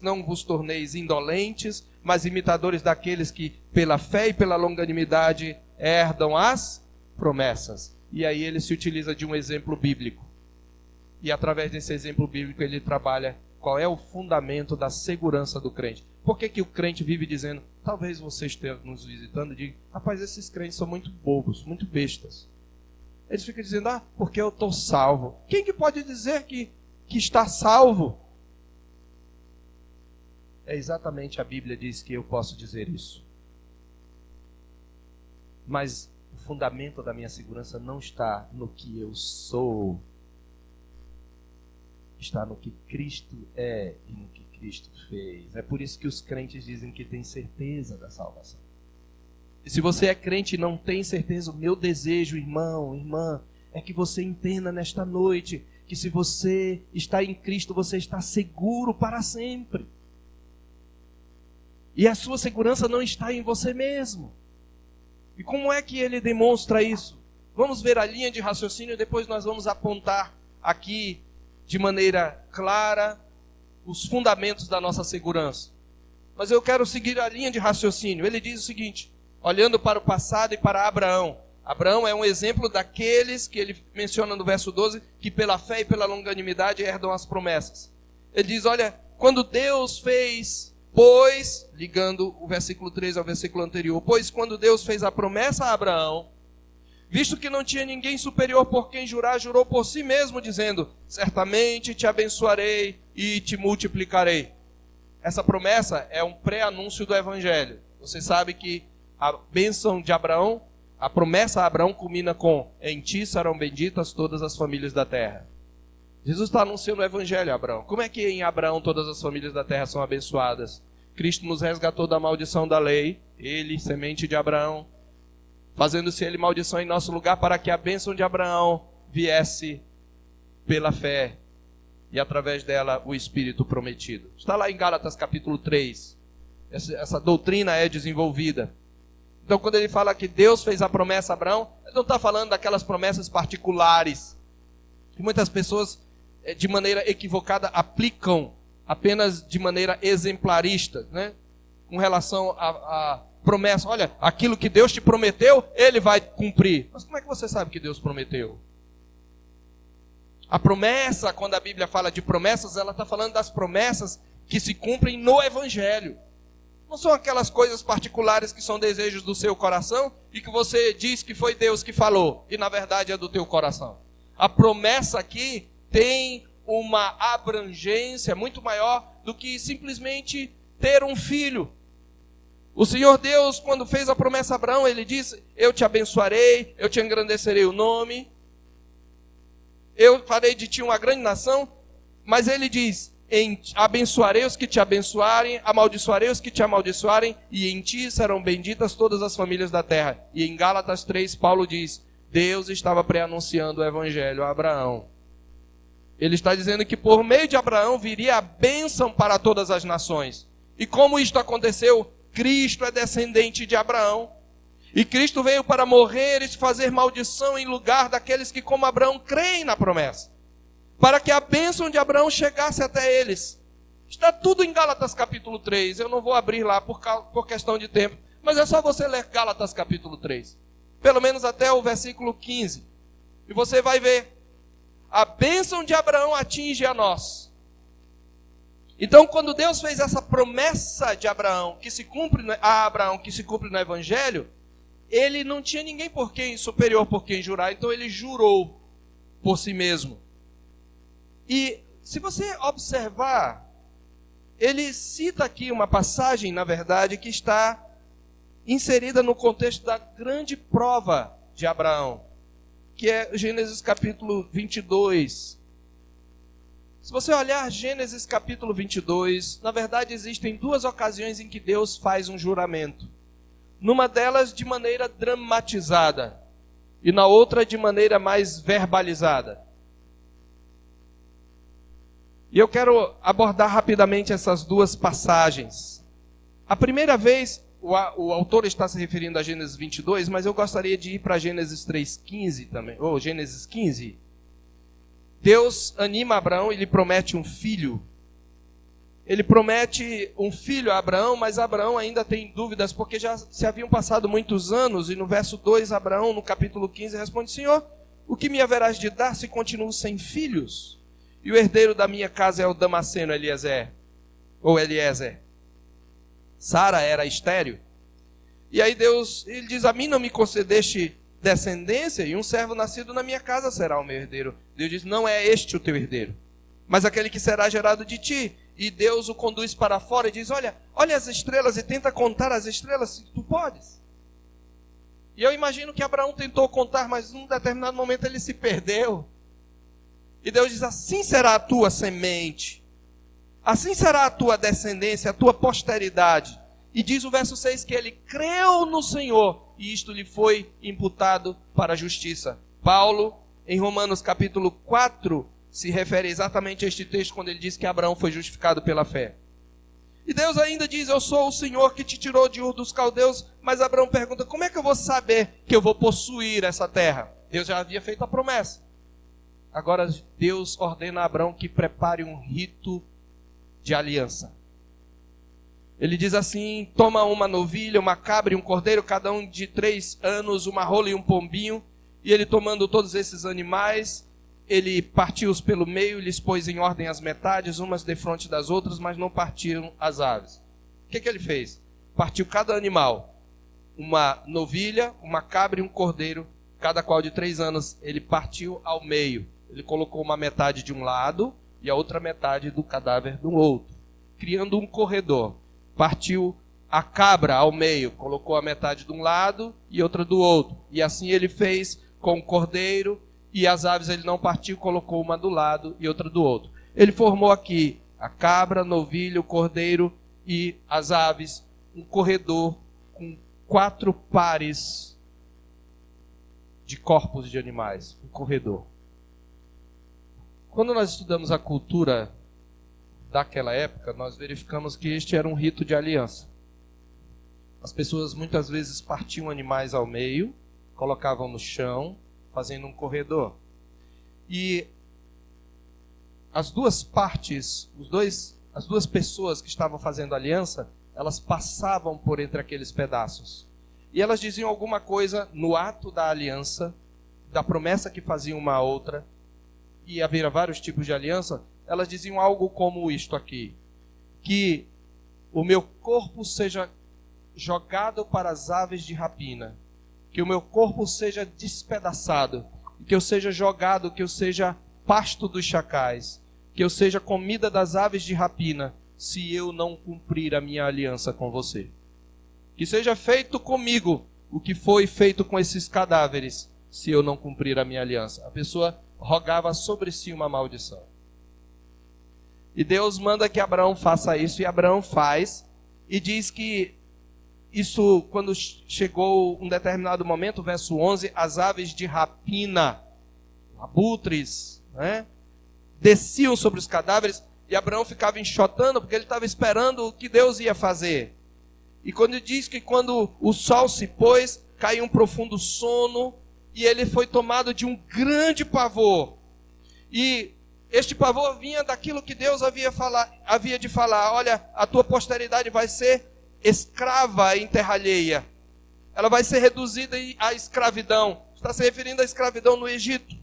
não vos torneis indolentes, mas imitadores daqueles que pela fé e pela longanimidade herdam as promessas. E aí ele se utiliza de um exemplo bíblico. E através desse exemplo bíblico ele trabalha qual é o fundamento da segurança do crente. Por que o crente vive dizendo, talvez você esteja nos visitando e diga, rapaz, esses crentes são muito bobos, muito bestas. Eles ficam dizendo, porque eu estou salvo. Quem que pode dizer que está salvo? É exatamente a Bíblia diz que eu posso dizer isso. Mas o fundamento da minha segurança não está no que eu sou. Está no que Cristo é e no que Cristo fez. É por isso que os crentes dizem que têm certeza da salvação. E se você é crente e não tem certeza, o meu desejo, irmão, irmã, é que você entenda nesta noite que se você está em Cristo, você está seguro para sempre. E a sua segurança não está em você mesmo. E como é que ele demonstra isso? Vamos ver a linha de raciocínio e depois nós vamos apontar aqui de maneira clara os fundamentos da nossa segurança. Mas eu quero seguir a linha de raciocínio. Ele diz o seguinte, olhando para o passado e para Abraão. Abraão é um exemplo daqueles que ele menciona no verso 12, que pela fé e pela longanimidade herdam as promessas. Ele diz, olha, quando Deus fez, pois, ligando o versículo 13 ao versículo anterior, pois quando Deus fez a promessa a Abraão, visto que não tinha ninguém superior por quem jurar, jurou por si mesmo, dizendo, certamente te abençoarei e te multiplicarei. Essa promessa é um pré-anúncio do Evangelho. Você sabe que a bênção de Abraão, a promessa a Abraão culmina com, em ti serão benditas todas as famílias da terra. Jesus está anunciando o Evangelho a Abraão. Como é que em Abraão todas as famílias da terra são abençoadas? Cristo nos resgatou da maldição da lei, ele, semente de Abraão, fazendo-se ele maldição em nosso lugar, para que a bênção de Abraão viesse pela fé e através dela o Espírito prometido. Está lá em Gálatas capítulo 3. Essa doutrina é desenvolvida. Então quando ele fala que Deus fez a promessa a Abraão, ele não está falando daquelas promessas particulares, que muitas pessoas de maneira equivocada aplicam apenas de maneira exemplarista, né? Com relação a promessa, olha, aquilo que Deus te prometeu, Ele vai cumprir. Mas como é que você sabe que Deus prometeu? A promessa, quando a Bíblia fala de promessas, ela está falando das promessas que se cumprem no Evangelho. Não são aquelas coisas particulares que são desejos do seu coração e que você diz que foi Deus que falou, e na verdade é do teu coração. A promessa aqui tem uma abrangência muito maior do que simplesmente ter um filho. O Senhor Deus, quando fez a promessa a Abraão, ele disse, eu te abençoarei, eu te engrandecerei o nome, eu farei de ti uma grande nação, mas ele diz, abençoarei os que te abençoarem, amaldiçoarei os que te amaldiçoarem, e em ti serão benditas todas as famílias da terra. E em Gálatas 3, Paulo diz, Deus estava pré-anunciando o Evangelho a Abraão. Ele está dizendo que por meio de Abraão viria a bênção para todas as nações. E como isto aconteceu? Cristo é descendente de Abraão. E Cristo veio para morrer e fazer maldição em lugar daqueles que, como Abraão, creem na promessa. Para que a bênção de Abraão chegasse até eles. Está tudo em Gálatas capítulo 3. Eu não vou abrir lá por questão de tempo. Mas é só você ler Gálatas capítulo 3. Pelo menos até o versículo 15. E você vai ver. A bênção de Abraão atinge a nós. Então, quando Deus fez essa promessa de Abraão, que se cumpre no Evangelho, ele não tinha ninguém superior por quem jurar, então ele jurou por si mesmo. E se você observar, ele cita aqui uma passagem, na verdade, que está inserida no contexto da grande prova de Abraão, que é Gênesis capítulo 22. Se você olhar Gênesis capítulo 22, na verdade existem duas ocasiões em que Deus faz um juramento. Numa delas de maneira dramatizada e na outra de maneira mais verbalizada. E eu quero abordar rapidamente essas duas passagens. A primeira vez, o autor está se referindo a Gênesis 22, mas eu gostaria de ir para Gênesis 3:15 também, ou Gênesis 15. Deus anima Abraão e lhe promete um filho. Ele promete um filho a Abraão, mas Abraão ainda tem dúvidas, porque já se haviam passado muitos anos, e no verso 2, Abraão, no capítulo 15, responde: Senhor, o que me haverás de dar se continuo sem filhos? E o herdeiro da minha casa é o Damasceno Eliezer. Sara era estéril. E aí ele diz: a mim não me concedeste descendência, e um servo nascido na minha casa será o meu herdeiro. Deus diz: não é este o teu herdeiro, mas aquele que será gerado de ti. E Deus o conduz para fora e diz: olha as estrelas, e tenta contar as estrelas, se tu podes. E eu imagino que Abraão tentou contar, mas num determinado momento ele se perdeu. E Deus diz: assim será a tua semente, assim será a tua descendência, a tua posteridade. E diz o verso 6 que ele creu no Senhor, e isto lhe foi imputado para a justiça. Paulo, em Romanos capítulo 4, se refere exatamente a este texto, quando ele diz que Abraão foi justificado pela fé. E Deus ainda diz: eu sou o Senhor que te tirou de Ur dos Caldeus. Mas Abraão pergunta: como é que eu vou saber que eu vou possuir essa terra? Deus já havia feito a promessa. Agora Deus ordena a Abraão que prepare um rito de aliança. Ele diz assim: toma uma novilha, uma cabra e um cordeiro, cada um de 3 anos, uma rola e um pombinho. E ele, tomando todos esses animais, ele partiu-os pelo meio, lhes pôs em ordem as metades, umas defronte das outras, mas não partiram as aves. O que ele fez? Partiu cada animal, uma novilha, uma cabra e um cordeiro, cada qual de 3 anos. Ele partiu ao meio. Ele colocou uma metade de um lado e a outra metade do cadáver do outro, criando um corredor. Partiu a cabra ao meio, colocou a metade de um lado e outra do outro. E assim ele fez com o cordeiro. E as aves ele não partiu, colocou uma do lado e outra do outro. Ele formou aqui a cabra, novilho, o cordeiro e as aves, um corredor com 4 pares de corpos de animais, um corredor. Quando nós estudamos a cultura daquela época, nós verificamos que este era um rito de aliança. As pessoas muitas vezes partiam animais ao meio, colocavam no chão, fazendo um corredor. E as duas partes, as duas pessoas que estavam fazendo aliança, elas passavam por entre aqueles pedaços. E elas diziam alguma coisa no ato da aliança, da promessa que faziam uma à outra, e havia vários tipos de aliança. Elas diziam algo como isto aqui: que o meu corpo seja jogado para as aves de rapina, que o meu corpo seja despedaçado, que eu seja jogado, que eu seja pasto dos chacais, que eu seja comida das aves de rapina, se eu não cumprir a minha aliança com você. Que seja feito comigo o que foi feito com esses cadáveres, se eu não cumprir a minha aliança. A pessoa rogava sobre si uma maldição. E Deus manda que Abraão faça isso, e Abraão faz, e diz que isso, quando chegou um determinado momento, verso 11, as aves de rapina, abutres, desciam sobre os cadáveres, e Abraão ficava enxotando, porque ele estava esperando o que Deus ia fazer. E quando diz que quando o sol se pôs, caiu um profundo sono, e ele foi tomado de um grande pavor. E este pavor vinha daquilo que Deus havia de falar: olha, a tua posteridade vai ser escrava em terra alheia. Ela vai ser reduzida à escravidão. Está se referindo à escravidão no Egito.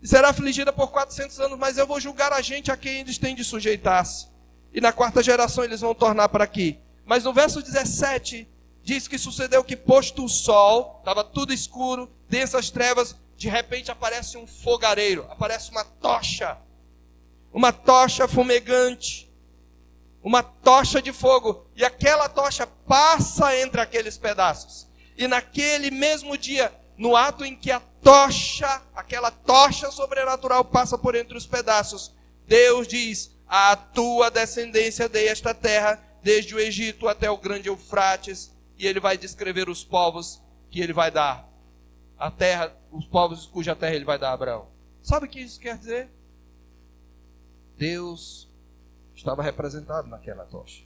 E será afligida por 400 anos, mas eu vou julgar a gente a quem eles têm de sujeitar-se. E na 4ª geração eles vão tornar para aqui. Mas no verso 17, diz que sucedeu que, posto o sol, estava tudo escuro, densas trevas, de repente aparece um fogareiro, aparece uma tocha. uma tocha fumegante, uma tocha de fogo, e aquela tocha passa entre aqueles pedaços. E naquele mesmo dia, no ato em que a tocha, aquela tocha sobrenatural passa por entre os pedaços, Deus diz: à tua descendência dei esta terra, desde o Egito até o grande Eufrates, e ele vai descrever os povos que ele vai dar. A terra, os povos cuja terra ele vai dar a Abraão. Sabe o que isso quer dizer? Deus estava representado naquela tocha.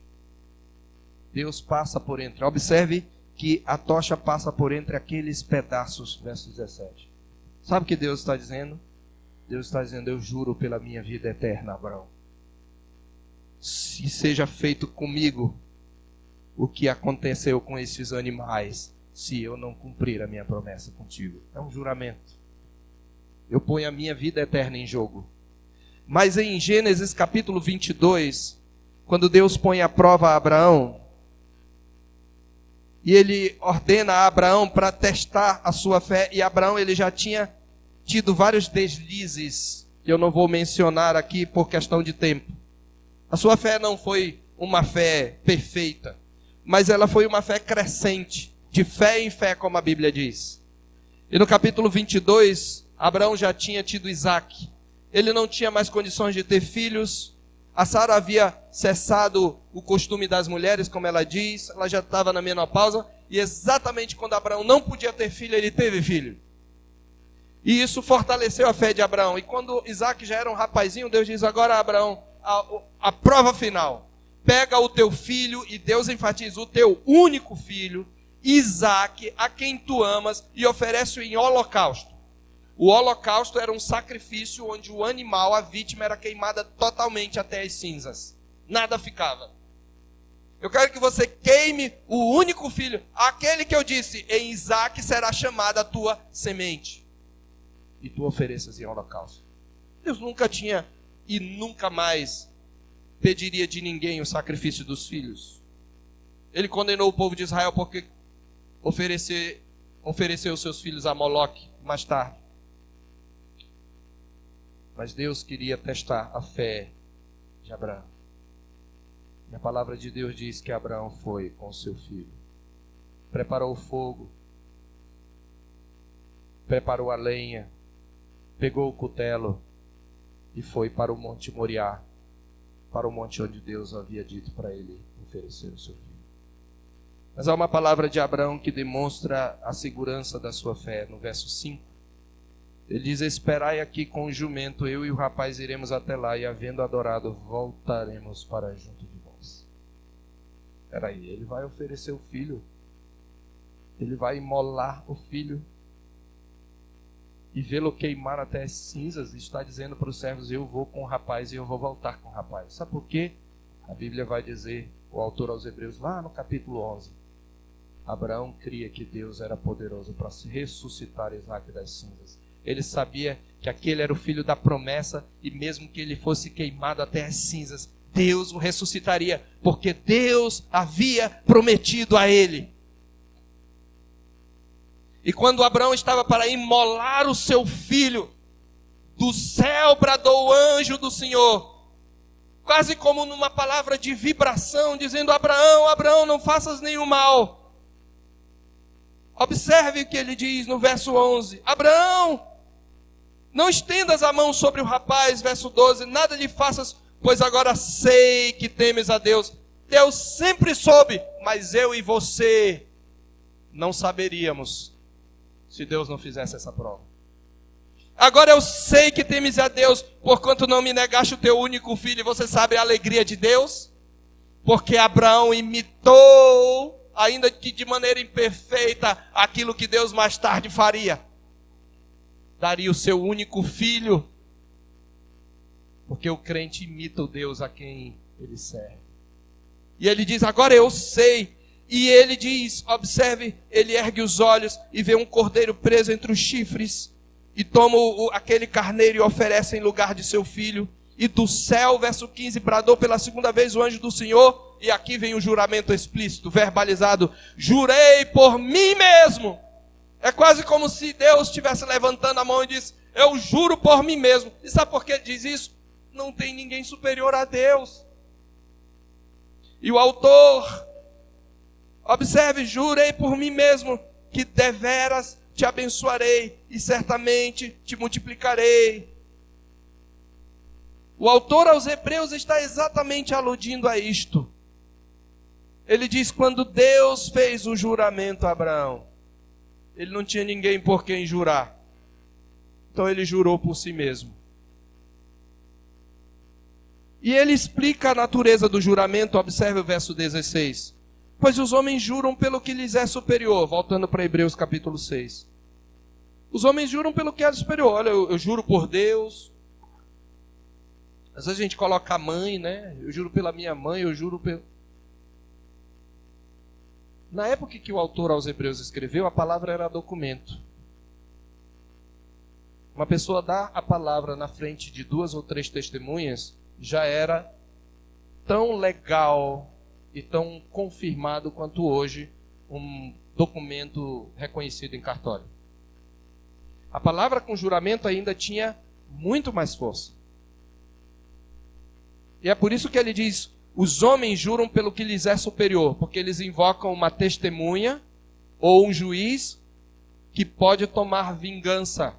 Deus passa por entre. Observe que a tocha passa por entre aqueles pedaços, verso 17. Sabe o que Deus está dizendo? Deus está dizendo: eu juro pela minha vida eterna, Abraão, se seja feito comigo o que aconteceu com esses animais, se eu não cumprir a minha promessa contigo. É um juramento. Eu ponho a minha vida eterna em jogo. Mas em Gênesis capítulo 22, quando Deus põe à prova a Abraão, e ele ordena a Abraão para testar a sua fé, e Abraão ele já tinha tido vários deslizes, que eu não vou mencionar aqui por questão de tempo. A sua fé não foi uma fé perfeita, mas ela foi uma fé crescente, de fé em fé, como a Bíblia diz. E no capítulo 22, Abraão já tinha tido Isaque. Ele não tinha mais condições de ter filhos. A Sara havia cessado o costume das mulheres, como ela diz. Ela já estava na menopausa. E exatamente quando Abraão não podia ter filho, ele teve filho. E isso fortaleceu a fé de Abraão. E quando Isaque já era um rapazinho, Deus diz: agora, Abraão, a prova final. Pega o teu filho, e Deus enfatiza: o teu único filho, Isaque, a quem tu amas, e oferece-o em holocausto. O holocausto era um sacrifício onde o animal, a vítima, era queimada totalmente até as cinzas. Nada ficava. Eu quero que você queime o único filho, aquele que eu disse: em Isaque será chamada a tua semente, e tu ofereças em holocausto. Deus nunca tinha e nunca mais pediria de ninguém o sacrifício dos filhos. Ele condenou o povo de Israel porque ofereceu seus filhos a Moloque mais tarde. Mas Deus queria testar a fé de Abraão. E a palavra de Deus diz que Abraão foi com seu filho. Preparou o fogo. Preparou a lenha. Pegou o cutelo. E foi para o Monte Moriá. Para o monte onde Deus havia dito para ele oferecer o seu filho. Mas há uma palavra de Abraão que demonstra a segurança da sua fé. No verso 5. Ele diz: esperai aqui com o jumento, eu e o rapaz iremos até lá, e havendo adorado, voltaremos para junto de vós. Espera aí, ele vai oferecer o filho, ele vai imolar o filho, e vê-lo queimar até as cinzas, e está dizendo para os servos: eu vou com o rapaz e eu vou voltar com o rapaz. Sabe por quê? A Bíblia vai dizer, o autor aos Hebreus, lá no capítulo 11, Abraão cria que Deus era poderoso para ressuscitar Isaque das cinzas. Ele sabia que aquele era o filho da promessa, e mesmo que ele fosse queimado até as cinzas, Deus o ressuscitaria, porque Deus havia prometido a ele. E quando Abraão estava para imolar o seu filho, do céu bradou o anjo do Senhor, quase como numa palavra de vibração, dizendo: Abraão, Abraão, não faças nenhum mal. Observe o que ele diz no verso 11: Abraão, não estendas a mão sobre o rapaz. Verso 12: nada lhe faças, pois agora sei que temes a Deus. Deus sempre soube, mas eu e você não saberíamos se Deus não fizesse essa prova. Agora eu sei que temes a Deus, porquanto não me negaste o teu único filho. E você sabe a alegria de Deus? Porque Abraão imitou, ainda que de maneira imperfeita, aquilo que Deus mais tarde faria. Daria o seu único filho. Porque o crente imita o Deus a quem ele serve. E ele diz: agora eu sei. E ele diz, observe, ele ergue os olhos e vê um cordeiro preso entre os chifres. E toma aquele carneiro e oferece em lugar de seu filho. E do céu, verso 15, bradou pela segunda vez o anjo do Senhor. E aqui vem o juramento explícito, verbalizado: jurei por mim mesmo. É quase como se Deus estivesse levantando a mão e diz: eu juro por mim mesmo. E sabe por que ele diz isso? não tem ninguém superior a Deus. E o autor, observe, jurei por mim mesmo que deveras te abençoarei e certamente te multiplicarei. O autor aos Hebreus está exatamente aludindo a isto. Ele diz, quando Deus fez o juramento a Abraão, ele não tinha ninguém por quem jurar. Então ele jurou por si mesmo. E ele explica a natureza do juramento, observe o verso 16. Pois os homens juram pelo que lhes é superior. Voltando para Hebreus capítulo 6. Os homens juram pelo que é superior. Olha, eu juro por Deus. Às vezes a gente coloca a mãe, né? Eu juro pela minha mãe, eu juro pelo... Na época que o autor aos Hebreus escreveu, a palavra era documento. Uma pessoa dar a palavra na frente de 2 ou 3 testemunhas já era tão legal e tão confirmado quanto hoje um documento reconhecido em cartório. A palavra com juramento ainda tinha muito mais força. E é por isso que ele diz, os homens juram pelo que lhes é superior, porque eles invocam uma testemunha ou um juiz que pode tomar vingança,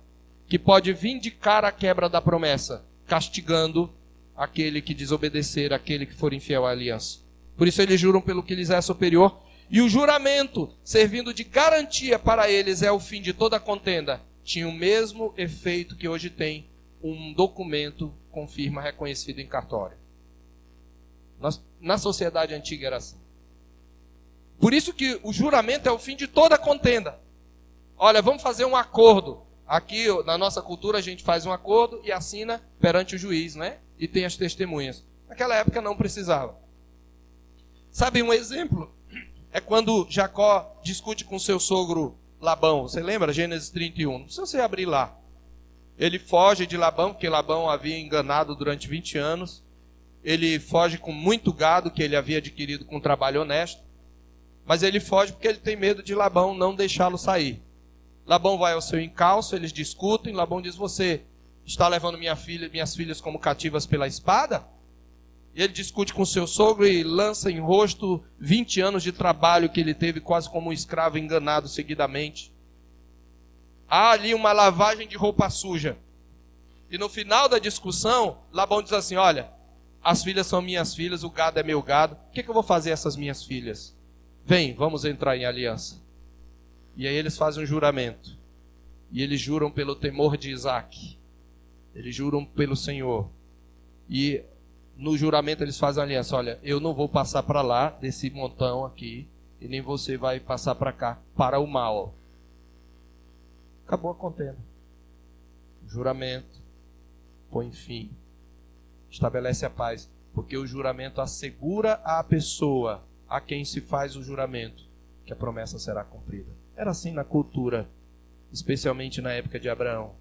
que pode vindicar a quebra da promessa, castigando aquele que desobedecer, aquele que for infiel à aliança. Por isso eles juram pelo que lhes é superior. E o juramento, servindo de garantia para eles, é o fim de toda contenda. Tinha o mesmo efeito que hoje tem um documento com firma reconhecida em cartório. Na sociedade antiga era assim. Por isso que o juramento é o fim de toda contenda. Olha, vamos fazer um acordo. Aqui, na nossa cultura, a gente faz um acordo e assina perante o juiz, né? E tem as testemunhas. Naquela época não precisava. Sabe um exemplo? É quando Jacó discute com seu sogro Labão. Você lembra? Gênesis 31. Não precisa você abrir lá. Ele foge de Labão, porque Labão havia enganado durante 20 anos. Ele foge com muito gado que ele havia adquirido com um trabalho honesto. Mas ele foge porque ele tem medo de Labão não deixá-lo sair. Labão vai ao seu encalço, eles discutem. Labão diz, você está levando minhas filhas como cativas pela espada? E ele discute com seu sogro e lança em rosto 20 anos de trabalho que ele teve quase como um escravo enganado seguidamente. Há ali uma lavagem de roupa suja. E no final da discussão, Labão diz assim, olha, as filhas são minhas filhas, o gado é meu gado. O que eu vou fazer a essas minhas filhas? Vem, vamos entrar em aliança. E aí eles fazem um juramento. E eles juram pelo temor de Isaac. Eles juram pelo Senhor. E no juramento eles fazem aliança. Olha, eu não vou passar para lá, desse montão aqui, e nem você vai passar para cá, para o mal. Acabou a contenda. Juramento põe fim. Estabelece a paz. Porque o juramento assegura à pessoa a quem se faz o juramento que a promessa será cumprida. Era assim na cultura, especialmente na época de Abraão.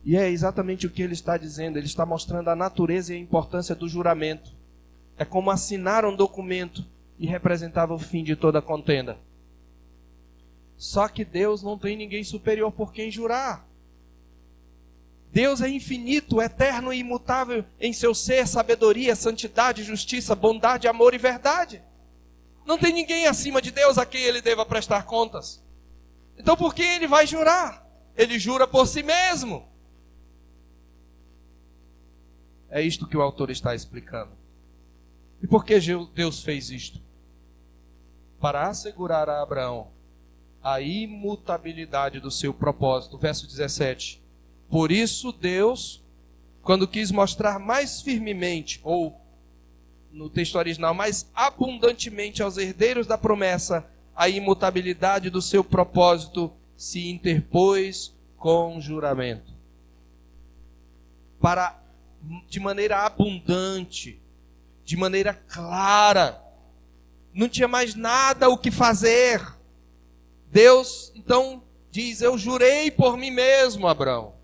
E é exatamente o que ele está dizendo. Ele está mostrando a natureza e a importância do juramento. É como assinar um documento e representava o fim de toda contenda. Só que Deus não tem ninguém superior por quem jurar. Deus é infinito, eterno e imutável em seu ser, sabedoria, santidade, justiça, bondade, amor e verdade. Não tem ninguém acima de Deus a quem ele deva prestar contas. Então por que ele vai jurar? Ele jura por si mesmo. É isto que o autor está explicando. E por que Deus fez isto? Para assegurar a Abraão a imutabilidade do seu propósito. Verso 17. Por isso Deus, quando quis mostrar mais firmemente, ou no texto original, mais abundantemente aos herdeiros da promessa, a imutabilidade do seu propósito, se interpôs com juramento. Para, de maneira abundante, de maneira clara, não tinha mais nada o que fazer. Deus, então, diz, eu jurei por mim mesmo, Abraão.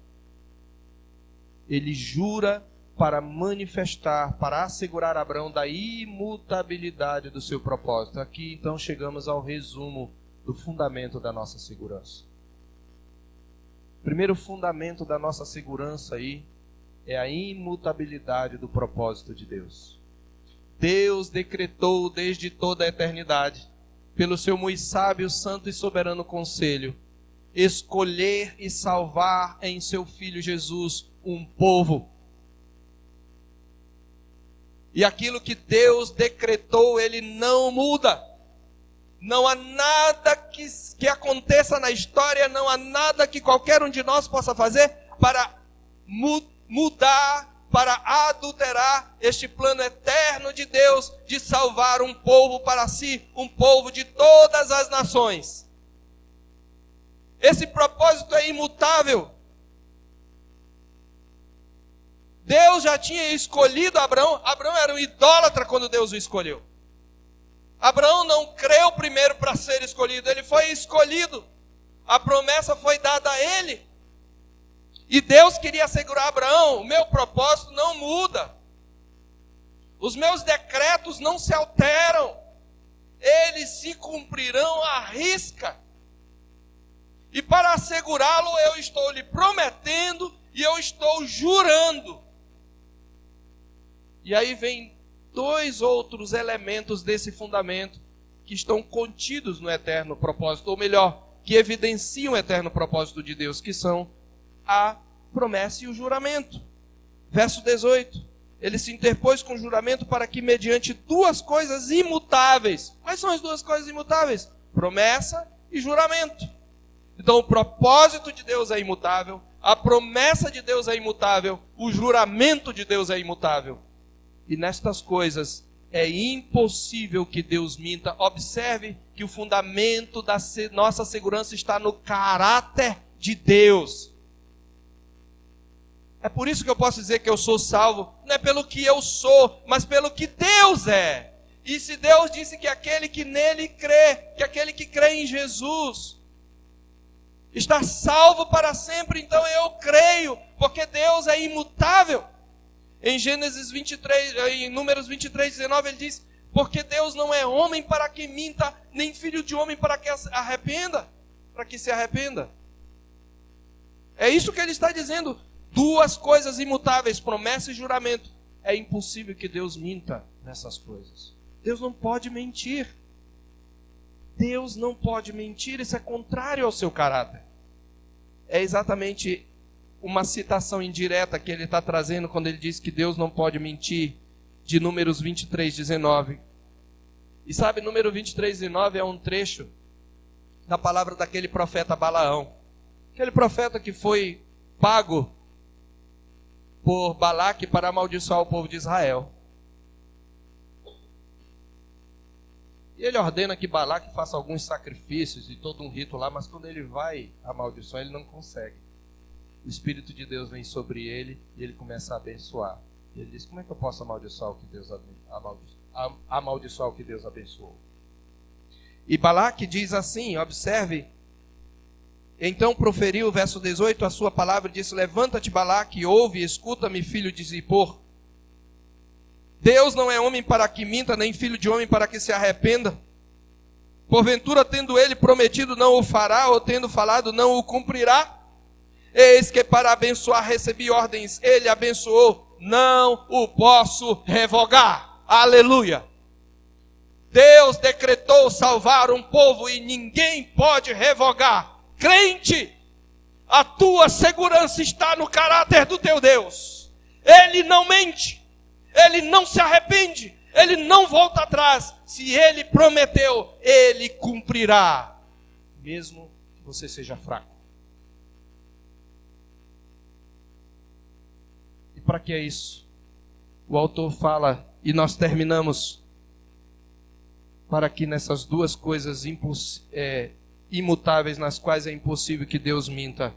Ele jura para manifestar, para assegurar a Abraão da imutabilidade do seu propósito. Aqui, então, chegamos ao resumo do fundamento da nossa segurança. O primeiro fundamento da nossa segurança aí é a imutabilidade do propósito de Deus. Deus decretou desde toda a eternidade, pelo seu muito sábio, santo e soberano conselho, escolher e salvar em seu Filho Jesus um povo. E aquilo que Deus decretou, Ele não muda. Não há nada que aconteça na história, não há nada que qualquer um de nós possa fazer para mudar, para adulterar este plano eterno de Deus de salvar um povo para si, um povo de todas as nações. Esse propósito é imutável. Deus já tinha escolhido Abraão. Abraão era um idólatra quando Deus o escolheu. Abraão não creu primeiro para ser escolhido, ele foi escolhido. A promessa foi dada a ele. E Deus queria assegurar a Abraão: o meu propósito não muda. Os meus decretos não se alteram. Eles se cumprirão à risca. E para assegurá-lo, eu estou lhe prometendo e eu estou jurando. E aí vem dois outros elementos desse fundamento que estão contidos no eterno propósito, ou melhor, que evidenciam o eterno propósito de Deus, que são a promessa e o juramento. Verso 18. Ele se interpôs com o juramento para que, mediante duas coisas imutáveis. Quais são as duas coisas imutáveis? Promessa e juramento. Então o propósito de Deus é imutável, a promessa de Deus é imutável, o juramento de Deus é imutável. E nestas coisas é impossível que Deus minta. Observe que o fundamento da nossa segurança está no caráter de Deus. É por isso que eu posso dizer que eu sou salvo, não é pelo que eu sou, mas pelo que Deus é. E se Deus disse que aquele que nele crê, que aquele que crê em Jesus está salvo para sempre, então eu creio, porque Deus é imutável. Em Gênesis 23, em Números 23, 19, ele diz: porque Deus não é homem para que minta, nem filho de homem para que se arrependa. É isso que ele está dizendo. Duas coisas imutáveis, promessa e juramento. É impossível que Deus minta nessas coisas. Deus não pode mentir. Deus não pode mentir, isso é contrário ao seu caráter. É exatamente uma citação indireta que ele está trazendo quando ele diz que Deus não pode mentir, de Números 23, 19. E sabe, Número 23, 19 é um trecho da palavra daquele profeta Balaão. Aquele profeta que foi pago por Balaque para amaldiçoar o povo de Israel. E ele ordena que Balaque faça alguns sacrifícios e todo um rito lá, mas quando ele vai amaldiçoar, ele não consegue. O Espírito de Deus vem sobre ele e ele começa a abençoar. E ele diz: como é que eu posso amaldiçoar o que Deus abençoou? E Balaque diz assim, observe: então proferiu, verso 18, a sua palavra e disse: levanta-te, Balaque, ouve e escuta-me, filho de Zippor. Deus não é homem para que minta, nem filho de homem para que se arrependa. Porventura, tendo ele prometido, não o fará, ou tendo falado, não o cumprirá? Eis que para abençoar recebi ordens, ele abençoou, não o posso revogar. Aleluia! Deus decretou salvar um povo e ninguém pode revogar. Crente, a tua segurança está no caráter do teu Deus. Ele não mente, ele não se arrepende, ele não volta atrás. Se ele prometeu, ele cumprirá, mesmo que você seja fraco. E para que é isso? O autor fala, e nós terminamos, para que nessas duas coisas imutáveis, nas quais é impossível que Deus minta,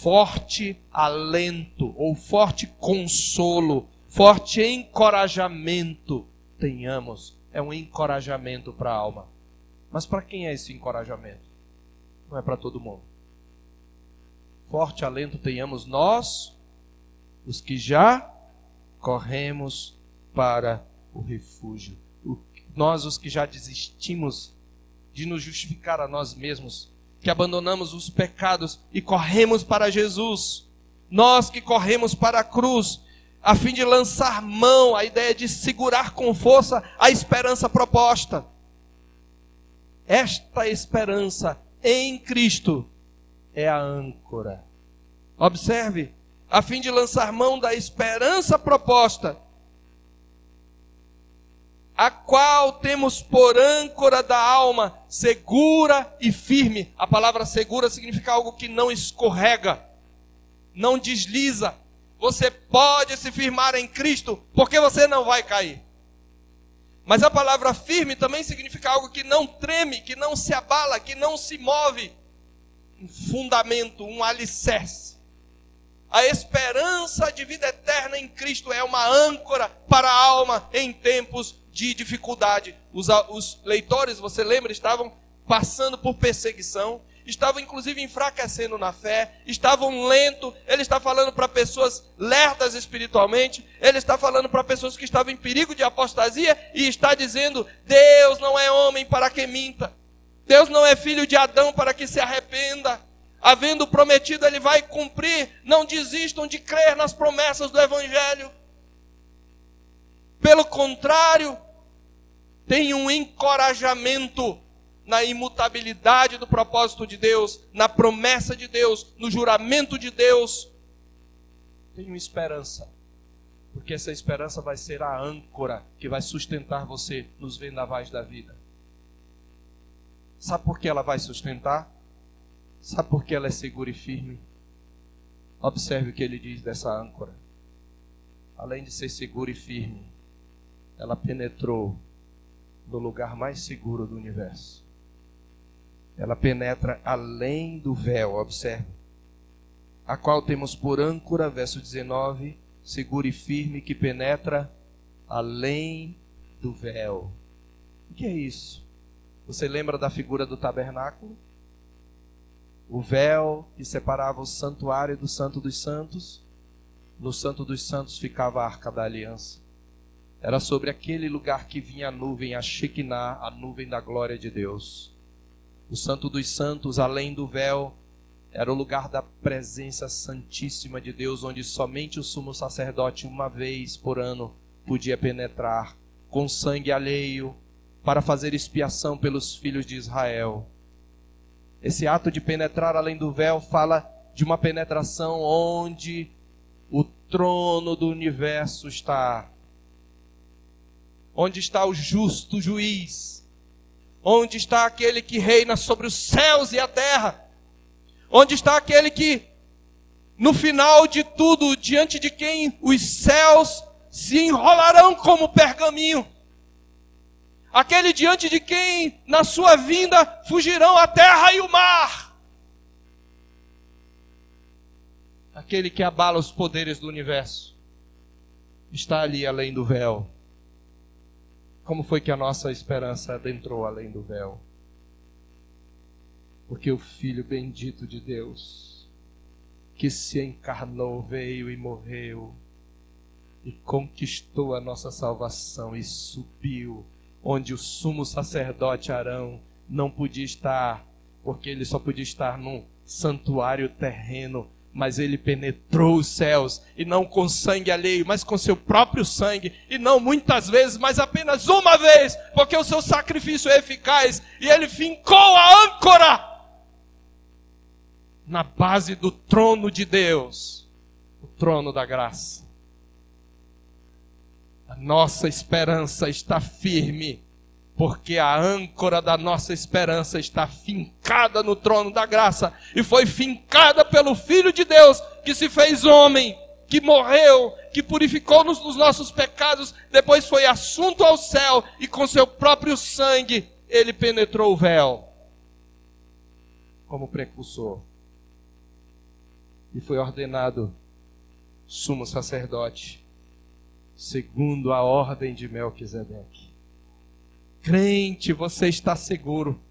forte alento, ou forte consolo, forte encorajamento tenhamos. É um encorajamento para a alma. Mas para quem é esse encorajamento? Não é para todo mundo. Forte alento tenhamos nós, os que já corremos para o refúgio. Nós, os que já desistimos de nos justificar a nós mesmos, que abandonamos os pecados e corremos para Jesus. Nós que corremos para a cruz, a fim de lançar mão, a ideia de segurar com força a esperança proposta. Esta esperança em Cristo é a âncora. Observe, a fim de lançar mão da esperança proposta, a qual temos por âncora da alma, segura e firme. A palavra segura significa algo que não escorrega, não desliza. Você pode se firmar em Cristo, porque você não vai cair. Mas a palavra firme também significa algo que não treme, que não se abala, que não se move. Um fundamento, um alicerce. A esperança de vida eterna em Cristo é uma âncora para a alma em tempos de dificuldade. Os leitores, você lembra, estavam passando por perseguição, estavam inclusive enfraquecendo na fé, estavam lentos. Ele está falando para pessoas lerdas espiritualmente, ele está falando para pessoas que estavam em perigo de apostasia, e está dizendo: Deus não é homem para que minta, Deus não é filho de Adão para que se arrependa. Havendo prometido, ele vai cumprir. Não desistam de crer nas promessas do Evangelho. Pelo contrário, tem um encorajamento na imutabilidade do propósito de Deus, na promessa de Deus, no juramento de Deus. Tenho esperança, porque essa esperança vai ser a âncora que vai sustentar você nos vendavais da vida. Sabe por que ela vai sustentar? Sabe por que ela é segura e firme? Observe o que ele diz dessa âncora. Além de ser segura e firme, ela penetrou no lugar mais seguro do universo. Ela penetra além do véu, observe. A qual temos por âncora, verso 19, segura e firme, que penetra além do véu. O que é isso? Você lembra da figura do tabernáculo? O véu que separava o santuário do Santo dos Santos. No Santo dos Santos ficava a Arca da Aliança. Era sobre aquele lugar que vinha a nuvem, a Shekinah, a nuvem da glória de Deus. O Santo dos Santos, além do véu, era o lugar da presença santíssima de Deus, onde somente o sumo sacerdote, uma vez por ano, podia penetrar com sangue alheio para fazer expiação pelos filhos de Israel. Esse ato de penetrar além do véu fala de uma penetração onde o trono do universo está. Onde está o justo juiz. Onde está aquele que reina sobre os céus e a terra. Onde está aquele que, no final de tudo, diante de quem os céus se enrolarão como pergaminho. Aquele diante de quem, na sua vinda, fugirão a terra e o mar. Aquele que abala os poderes do universo. Está ali além do véu. Como foi que a nossa esperança adentrou além do véu? Porque o Filho bendito de Deus, que se encarnou, veio e morreu, e conquistou a nossa salvação, e subiu onde o sumo sacerdote Arão não podia estar, porque ele só podia estar num santuário terreno, mas ele penetrou os céus, e não com sangue alheio, mas com seu próprio sangue, e não muitas vezes, mas apenas uma vez, porque o seu sacrifício é eficaz, e ele fincou a âncora na base do trono de Deus, o trono da graça. A nossa esperança está firme, porque a âncora da nossa esperança está fincada no trono da graça, e foi fincada pelo Filho de Deus, que se fez homem, que morreu, que purificou-nos dos nossos pecados, depois foi assunto ao céu, e com seu próprio sangue, ele penetrou o véu, como precursor, e foi ordenado sumo sacerdote, segundo a ordem de Melquisedeque. Crente, você está seguro.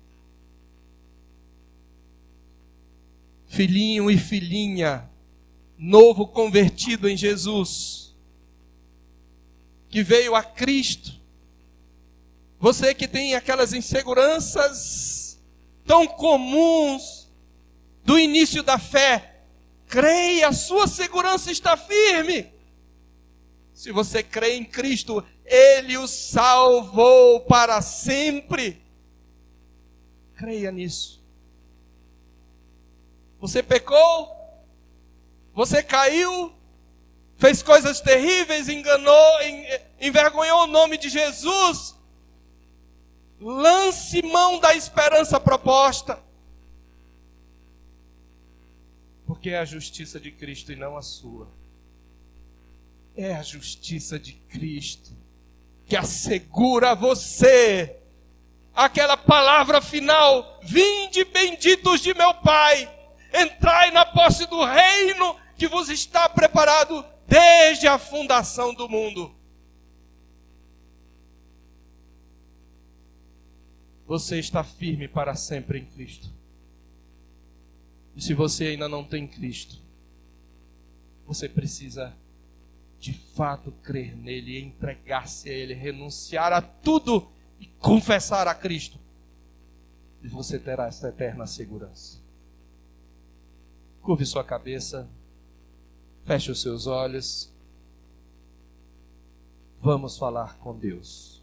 Filhinho e filhinha, novo convertido em Jesus, que veio a Cristo. Você que tem aquelas inseguranças tão comuns do início da fé, creia, a sua segurança está firme. Se você crê em Cristo, Ele o salvou para sempre. Creia nisso. Você pecou, você caiu, fez coisas terríveis, envergonhou o nome de Jesus. Lance mão da esperança proposta. Porque é a justiça de Cristo e não a sua. É a justiça de Cristo que assegura a você aquela palavra final: vinde benditos de meu Pai, entrai na posse do reino que vos está preparado desde a fundação do mundo. Você está firme para sempre em Cristo. E se você ainda não tem Cristo, você precisa de fato crer nele, entregar-se a ele, renunciar a tudo e confessar a Cristo. E você terá essa eterna segurança. Curve sua cabeça, feche os seus olhos. Vamos falar com Deus.